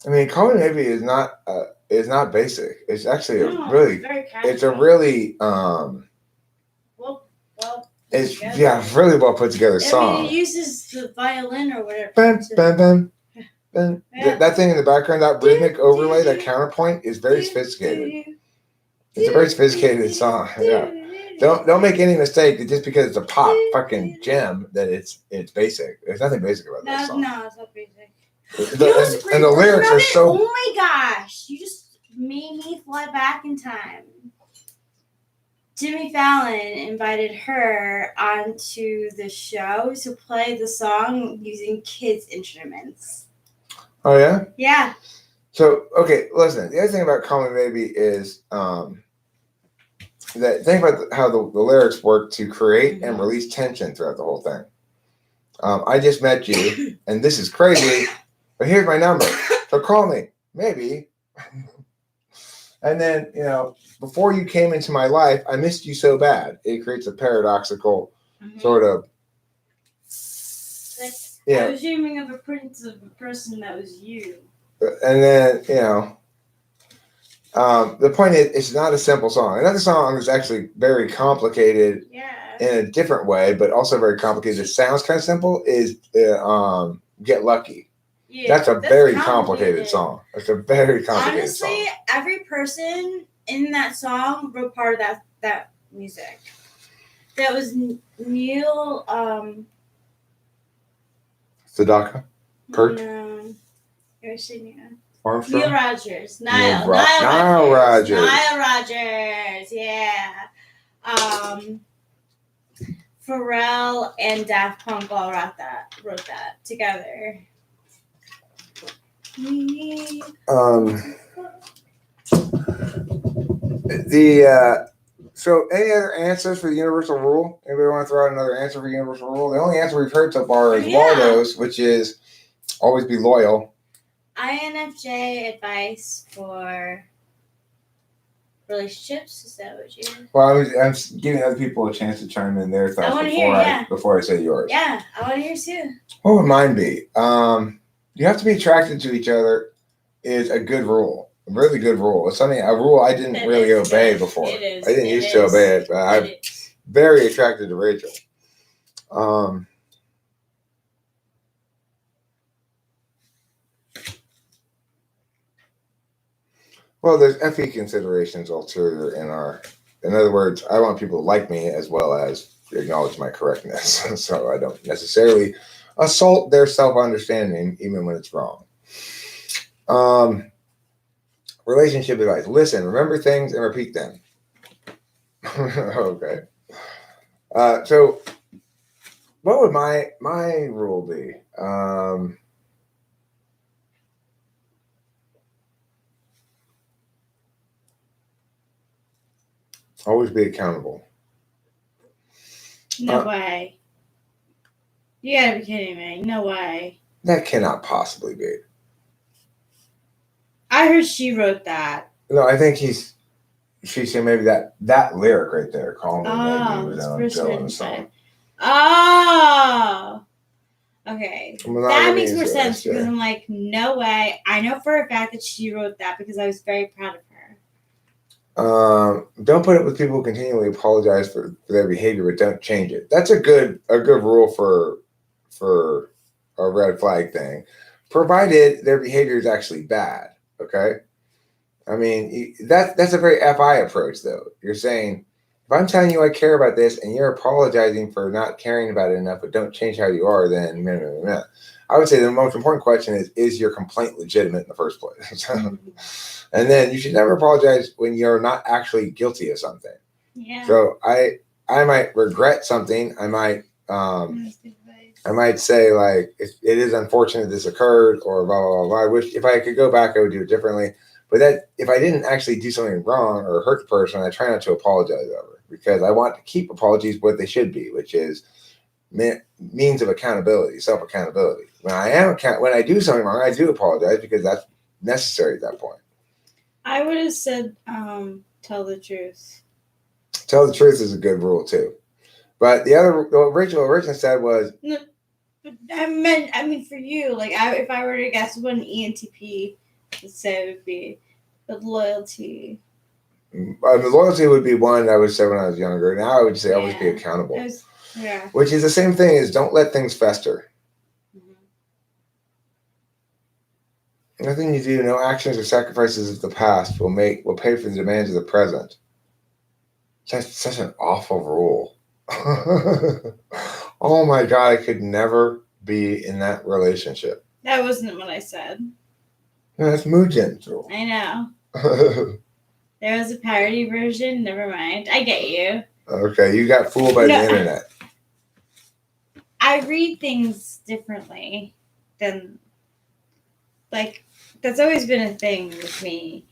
I mean, Call Me Maybe is not basic. It's actually it's a really it's really well put together song. I mean, it uses the violin or whatever. That thing in the background, that rhythmic overlay, that counterpoint is very sophisticated. It's a very sophisticated song. Yeah. Don't make any mistake that just because it's a pop fucking gem that it's basic. There's nothing basic about that song. No, it's not basic. And the lyrics are so. Oh my gosh! You just made me fly back in time. Jimmy Fallon invited her onto the show to play the song using kids' instruments. Oh yeah? Yeah. So okay, listen. The other thing about Call Me Maybe is that think about how the lyrics work to create and release tension throughout the whole thing. I just met you, and this is crazy, but here's my number. So call me, maybe. And then, before you came into my life, I missed you so bad. It creates a paradoxical sort of. I was dreaming of a person that was you. And then, the point is, it's not a simple song. Another song is actually very complicated in a different way, but also very complicated. It sounds kind of simple. Is Get Lucky. Yeah, that's a very complicated song. It's a very complicated song. Honestly, every person in that song wrote part of that music. That was Neil. Sedaka? Kurt? No. You're singing. Armstrong? Neil Rogers. Nile Rodgers. Nile Rodgers. Yeah. Pharrell and Daft Punk all wrote that together. So any other answers for the universal rule? Anybody want to throw out another answer for universal rule? The only answer we've heard so far is Waldo's, which is always be loyal. INFJ advice for relationships? Is that what you? Well, I'm giving other people a chance to chime in their thoughts before I say yours. Yeah, I want to hear too. What would mine be? You have to be attracted to each other is a good rule. A really good rule. It's a rule I didn't really obey before. I didn't used to obey it, but I'm very attracted to Rachel. Well, there's FE considerations ulterior in other words, I want people to like me as well as acknowledge my correctness. So I don't necessarily assault their self-understanding even when it's wrong. Relationship advice. Listen, remember things and repeat them. Okay. So what would my rule be? Always be accountable. No way. You gotta be kidding me. No way. That cannot possibly be. I heard she wrote that. No, I think he's She said maybe that lyric right there, "Call Me," maybe was it's on first written Dylan's song. Oh, okay. That Monogamy makes is more the sense SJ. because I'm like, no way. I know for a fact that she wrote that because I was very proud of her. Don't put up with people who continually apologize for their behavior, but don't change it. That's a good rule for a red flag thing, provided their behavior is actually bad. Okay, I mean that's a very FI approach, though. You're saying if I'm telling you I care about this and you're apologizing for not caring about it enough, but don't change how you are, then meh, meh, meh. I would say the most important question is your complaint legitimate in the first place? And then you should never apologize when you're not actually guilty of something. Yeah. So I might regret something. I might say like it is unfortunate this occurred or blah blah blah. I wish if I could go back I would do it differently. But that if I didn't actually do something wrong or hurt the person, I try not to apologize over because I want to keep apologies what they should be, which is means of accountability, self accountability. When I do something wrong, I do apologize because that's necessary at that point. I would have said, tell the truth. Tell the truth is a good rule too. But what Rachel originally said was, no, but I mean for you, like if I were to guess what an ENTP would say, it would be the loyalty. Loyalty would be one I would say when I was younger. Now I would say always be accountable. Yeah. Which is the same thing as don't let things fester. Nothing you do, no actions or sacrifices of the past will pay for the demands of the present. That's such an awful rule. Oh my God, I could never be in that relationship. That wasn't what I said. No, that's Mujen's rule. I know. There was a parody version. Never mind. I get you. Okay, you got fooled by the internet. I read things differently than, like, that's always been a thing with me.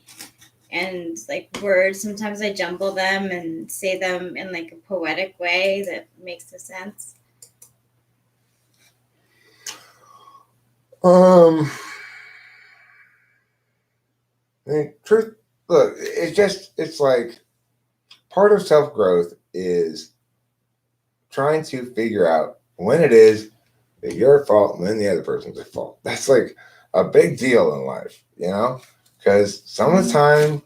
And, like, words, sometimes I jumble them and say them in, like, a poetic way that makes no sense. Truth, look, it's like part of self-growth is trying to figure out when it is that you're at fault and when the other person's at fault. That's like a big deal in life, because some of the time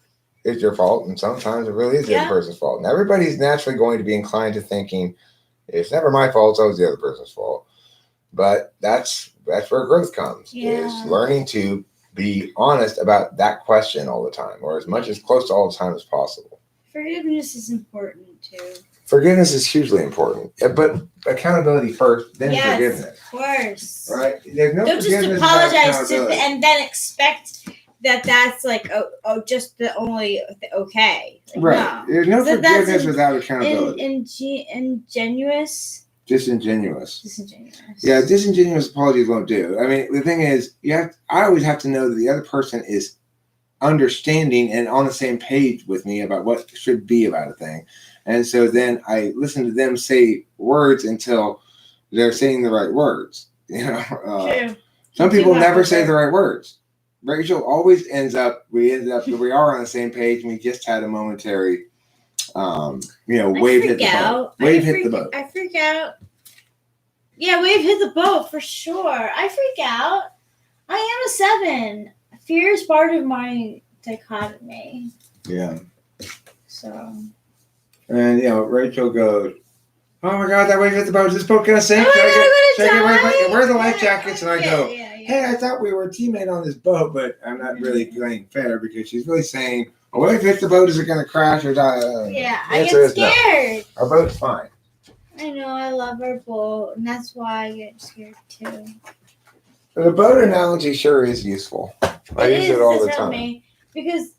it's your fault and sometimes it really is the other person's fault. And everybody's naturally going to be inclined to thinking, it's never my fault, it's always the other person's fault. But that's where growth comes, is learning to be honest about that question all the time, or as much as close to all the time as possible. Forgiveness is important too. Forgiveness is hugely important, but accountability first, then forgiveness. Of course. Right? There's no Don't just apologize to and then expect that that's like just the only okay. Like, right. No. There's no forgiveness without accountability. Disingenuous. Yeah, disingenuous apologies won't do. I mean, the thing is, I always have to know that the other person is understanding and on the same page with me about what should be about a thing. And so then I listen to them say words until they're saying the right words. True. Some people never say the right words. Rachel always we are on the same page and we just had a momentary wave hit the boat. Wave hit the boat. I freak out. Yeah, wave hit the boat for sure. I freak out. I am a 7. Fear is part of my dichotomy. Yeah. So. And Rachel goes, "Oh my God, that wave hit the boat. Is this boat gonna sink? Where are the life jackets?" And I go, "Hey, I thought we were a teammate on this boat, but I'm not really playing fair because she's really saying, a wave hit the boat. Is it gonna crash or die?" I get scared. No. Our boat's fine. I know, I love our boat, and that's why I get scared too. The boat analogy sure is useful. I use it all the time. Because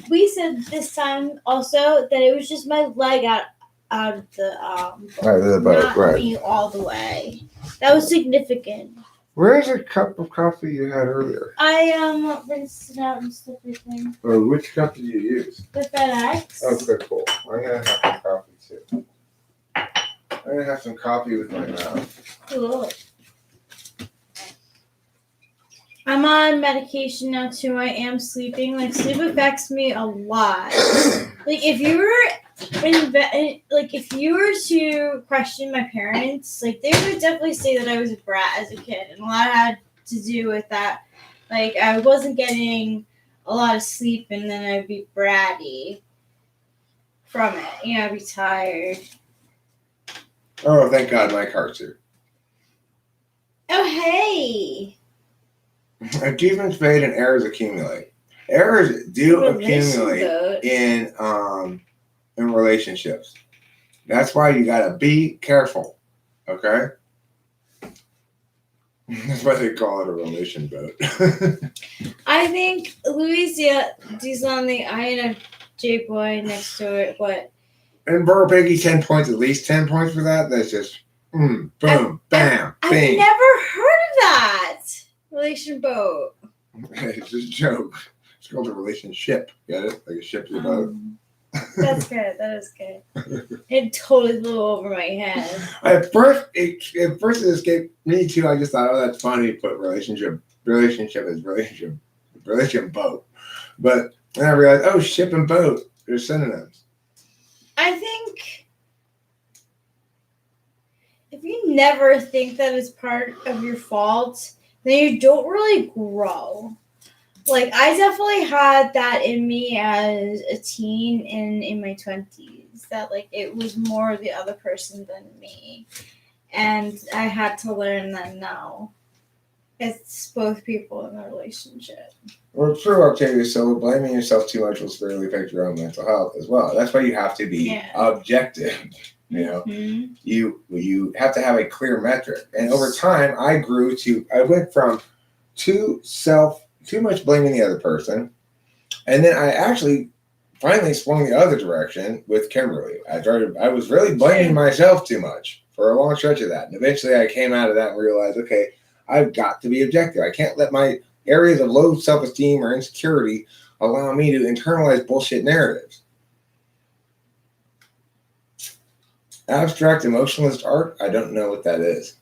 we said this time also that it was just my leg out of the boat, not me all the way. That was significant. Where's a cup of coffee you had earlier? I rinsed it out and stuff like that. Or which cup did you use? The FedEx. Okay, cool. I'm gonna have some coffee too. I'm gonna have some coffee with my mouth. Cool. I'm on medication now too. I am sleeping. Like sleep affects me a lot. Like if you were to question my parents, like they would definitely say that I was a brat as a kid, and a lot had to do with that. Like I wasn't getting a lot of sleep, and then I'd be bratty from it. I'd be tired. Oh, thank God my car's here. Oh, hey. Achievements fade and errors accumulate. Errors do accumulate in relationships. That's why you gotta be careful. Okay? That's why they call it a relation boat. I think Louisa is on the INFJ boy next to it. What? And Burr Piggy, 10 points, at least 10 points for that. That's just boom, bam, bing. I've never heard of that. Relation boat. It's just a joke. It's called a relationship. Get it? Like a ship is a boat. That's good. That is good. It totally blew over my head. At first it escaped me too. I just thought, oh, that's funny. Put relationship is relation boat. But then I realized, oh, ship and boat, they're synonyms. I think if you never think that it's part of your fault, then you don't really grow. Like, I definitely had that in me as a teen and in my 20s, that, like, it was more the other person than me. And I had to learn that now. It's both people in a relationship. Well, true, Octavia. So blaming yourself too much will severely affect your own mental health as well. That's why you have to be objective. Mm-hmm. You have to have a clear metric. And over time, I went from too much blaming the other person, and then I actually finally swung the other direction with Kimberly. I was really blaming myself too much for a long stretch of that, and eventually I came out of that and realized, okay, I've got to be objective. I can't let my areas of low self-esteem or insecurity allow me to internalize bullshit narratives. Abstract emotionalist art, I don't know what that is.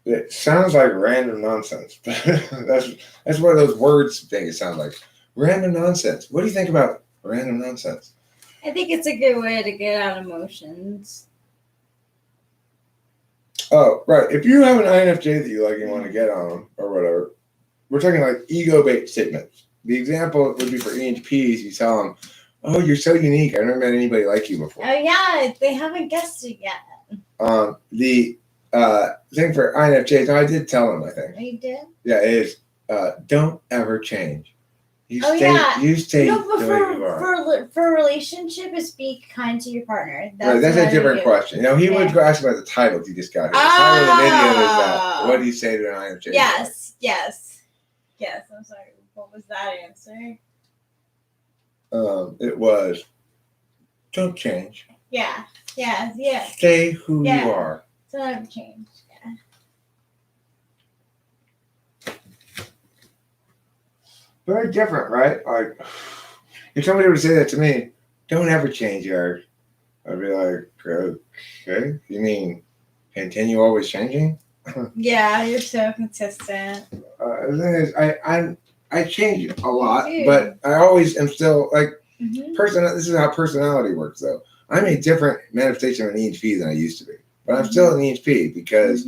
It sounds like random nonsense. That's one of those words things it sounds like. Random nonsense. What do you think about random nonsense? I think it's a good way to get out emotions. Oh, right. If you have an INFJ that you like and want to get on them or whatever, we're talking like ego-based statements. The example would be for ENPs. You tell them, oh, you're so unique. I've never met anybody like you before. Oh, yeah. They haven't guessed it yet. The thing for INFJs, I did tell them, I think. Oh, you did? Yeah, it is don't ever change. You stay the way you are. For a relationship, is be kind to your partner. That's a different question. He would ask about the title if you just got here. The title of the video is that. What do you say to an INFJ? Yes. I'm sorry. What was that answer? It was, don't change. Yeah. Stay who you are. Don't ever change. Very different, right? Like, if somebody were to say that to me, don't ever change, Eric. I'd be like, okay, you mean continue always changing? Yeah, you're so consistent. The thing is, I change a lot, but I always am still like, this is how personality works, though. I'm a different manifestation of an ENP than I used to be, but I'm still an ENP because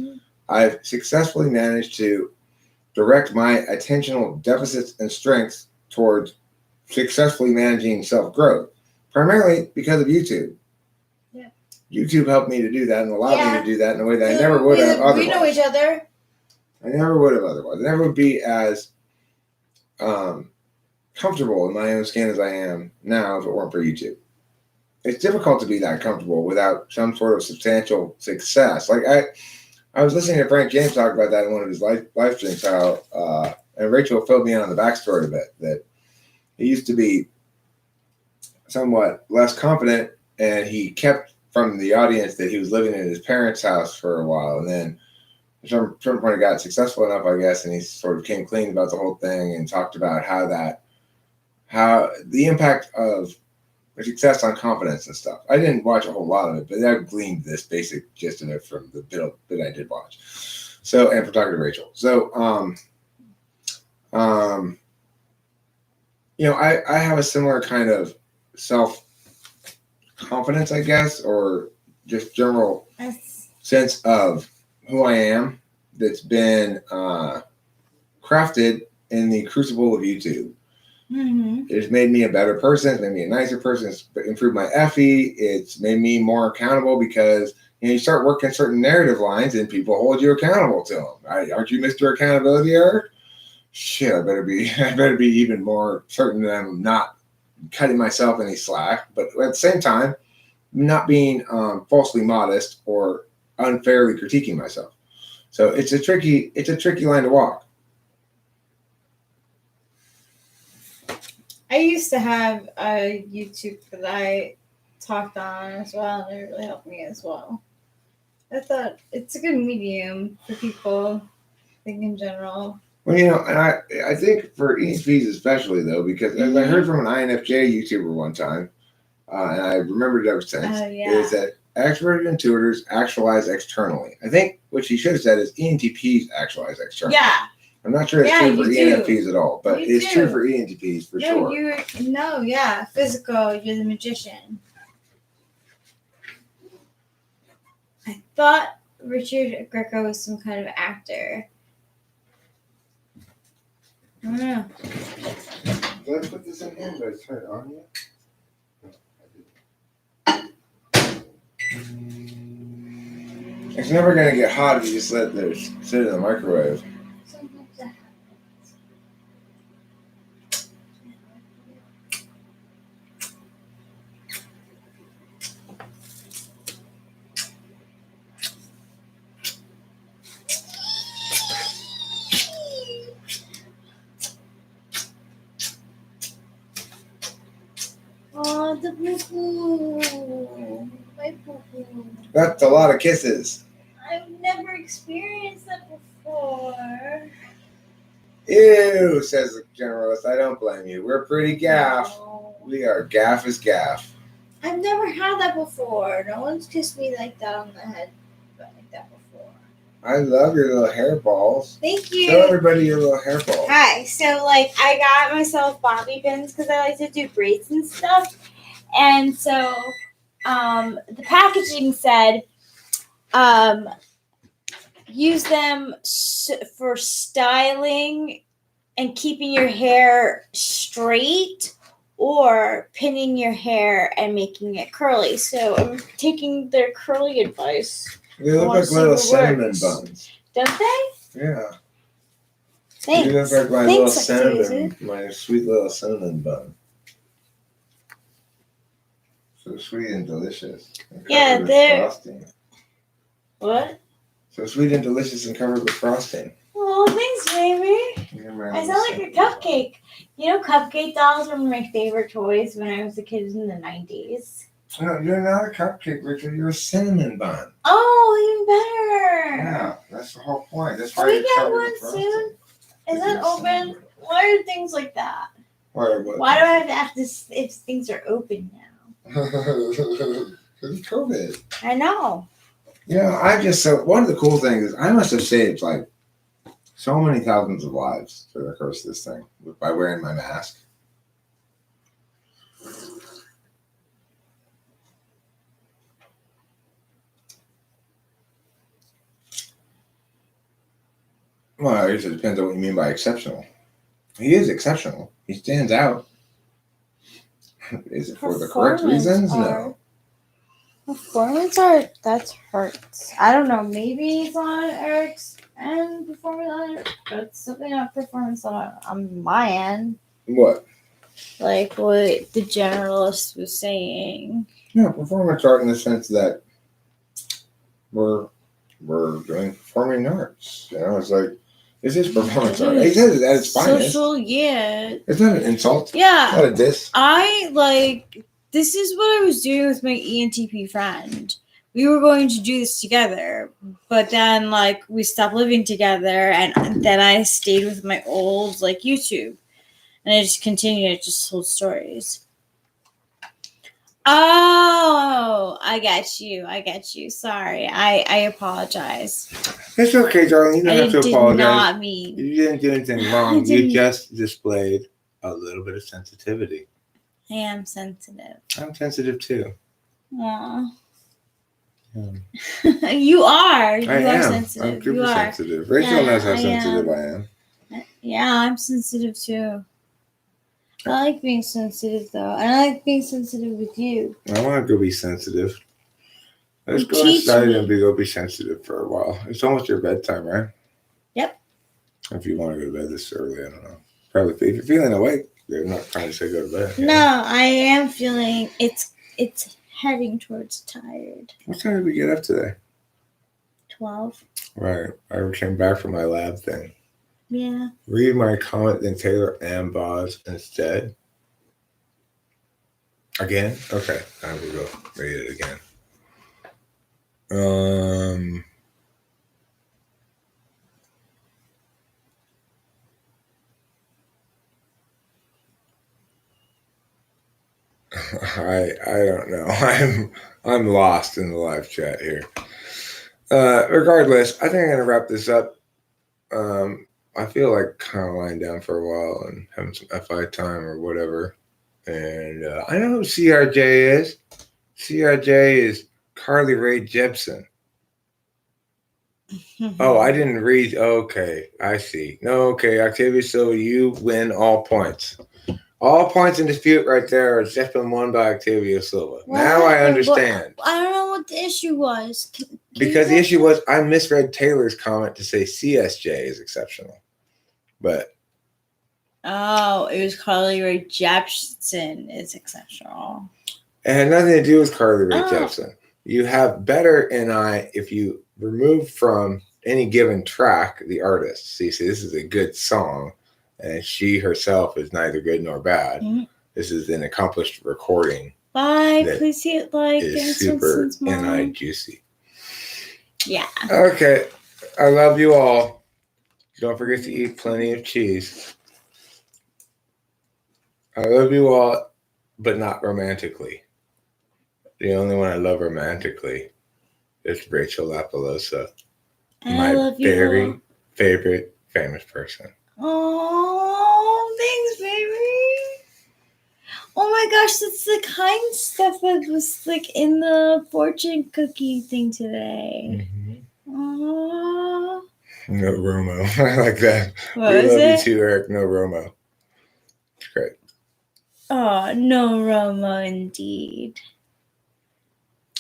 I've successfully managed to direct my attentional deficits and strengths towards successfully managing self-growth, primarily because of YouTube. Yeah. YouTube helped me to do that and allowed me to do that in a way that I never would have otherwise. We know each other. I never would have otherwise. I never would be as comfortable in my own skin as I am now if it weren't for YouTube. It's difficult to be that comfortable without some sort of substantial success. Like I was listening to Frank James talk about that in one of his live streams, and Rachel filled me in on the backstory a bit, that he used to be somewhat less confident, and he kept from the audience that he was living in his parents' house for a while, and then at a certain point he got successful enough, I guess, and he sort of came clean about the whole thing and talked about how the impact of success on confidence and stuff. I didn't watch a whole lot of it, but I gleaned this basic gist of it from the bit I did watch. So, and for talking to Rachel. So, I have a similar kind of self-confidence, I guess, or just general sense of who I am that's been crafted in the crucible of YouTube. Mm-hmm. It's made me a better person. It's made me a nicer person. It's improved my FE. It's made me more accountable because you start working certain narrative lines and people hold you accountable to them. Aren't you Mr. Accountability, Eric? Shit, I better be even more certain that I'm not cutting myself any slack, but at the same time, not being falsely modest or unfairly critiquing myself. So it's a tricky line to walk. I used to have a YouTube that I talked on as well, and it really helped me as well. I thought it's a good medium for people, I think, in general. Well, and I think for ENFPs especially, though, because as I heard from an INFJ YouTuber one time, and I remembered it ever since, is that extroverted intuitors actualize externally. I think what she should have said is ENTPs actualize externally. Yeah. I'm not sure it's true for ENFPs at all, but it's true for ENTPs for sure. Physical, you're the magician. I thought Richard Greco was some kind of actor. I don't know. Did I put this in here? Did I turn it on yet? It's never going to get hot if you just let it sit in the microwave. Sometimes that happens. Oh, the poo-poo. My poo-poo. That's a lot of kisses. I've never experienced that before. Ew, says the generalist. I don't blame you. We're pretty gaff. No. We are gaff as gaff. I've never had that before. No one's kissed me like that on the head like that before. I love your little hairballs. Thank you. Show everybody your little hairballs. Hi. So, I got myself bobby pins because I like to do braids and stuff. And so, the packaging said, use them for styling and keeping your hair straight or pinning your hair and making it curly. So I'm taking their curly advice. They look like little cinnamon buns. Don't they? Yeah. Thanks. You look like my little cinnamon, my sweet little cinnamon bun. So sweet and delicious. Yeah, they're... What? So sweet and delicious and covered with frosting. Oh, thanks, baby. I sound like a cupcake. Cupcake dolls were my favorite toys when I was a kid in the 90s. No, you're not a cupcake, Richard. You're a cinnamon bun. Oh, even better. Yeah, that's the whole point. That's why we get one soon? Is that open? Why are things like that? Why do I have to ask this if things are open now? Because COVID. I know. One of the cool things is I must have saved so many thousands of lives through the course of this thing by wearing my mask. Well, I guess it depends on what you mean by exceptional. He is exceptional. He stands out. Is it for the correct reasons? No. Performance art, that hurts. I don't know. Maybe it's on Eric's end, performance art, but it's something not performance on my end. What? Like what the generalist was saying. Yeah, performance art in the sense that we're doing performing arts. It's like, this is performance art. He says it at its finest. Social, yeah. It's not an insult. Yeah. Not a diss. This is what I was doing with my ENTP friend. We were going to do this together, but then we stopped living together, and then I stayed with my old YouTube, and I just continued to just told stories. Oh, I get you. Sorry. I apologize. It's okay, darling. You don't have to did apologize. not mean. You didn't do anything I wrong. You didn't- just displayed a little bit of sensitivity. I am sensitive. I'm sensitive too. Aw. Yeah. You are. You I are am. sensitive. I'm super You are. sensitive. Rachel Yeah, knows how I sensitive am. I am. Yeah, I'm sensitive too. I like being sensitive though. And I like being sensitive with you. I want to go be sensitive. Let's You go teach inside me. and go be sensitive for a while. It's almost your bedtime, right? Yep. If you want to go to bed this early, I don't know. Probably if you're feeling awake, they're not trying to say go to bed. No, I am feeling it's heading towards tired. What time did we get up today? 12. Right. I came back from my lab thing. Yeah. Read my comment in Taylor and Boz instead. Again? Okay. I will go read it again. I don't know. I'm lost in the live chat here. Regardless, I think I'm gonna wrap this up. I feel like kind of lying down for a while and having some FI time or whatever. And I know who CRJ is. CRJ is Carly Rae Jepsen. Oh, I didn't read. Okay, I see. No, okay, Octavia Silva, you win all points. All points in dispute right there has just been won by Octavia Silva. What? Now I understand. I don't know what the issue was. Because the issue was I misread Taylor's comment to say CSJ is exceptional. But oh, it was Carly Rae Jepsen is exceptional. it had nothing to do with Carly Rae Jepsen. You have better NI if you remove from any given track the artist. So you say this is a good song, and she herself is neither good nor bad. Mm-hmm. This is an accomplished recording. Bye. Please hit like. Is super NI juicy. Yeah. Okay. I love you all. Don't forget to eat plenty of cheese. I love you all, but not romantically. The only one I love romantically is Rachel LaPalooza. My very favorite famous person. Oh, thanks, baby. Oh my gosh, that's the kind stuff that was like in the fortune cookie thing today. Oh. No Romo. I like that. What we was love it? you too, Eric. No Romo. It's great. Oh, no Romo indeed.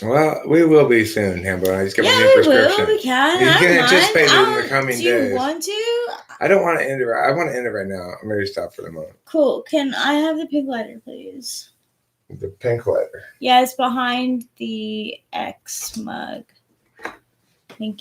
Well, we will be soon, Hambo. I just got my new prescription. We can. You can anticipate it in the coming days. Do you want to? I don't want to end it. I want to end it right now. I'm ready to stop for the moment. Cool. Can I have the pink lighter, please? The pink lighter. Yeah, it's behind the X mug. Thank you.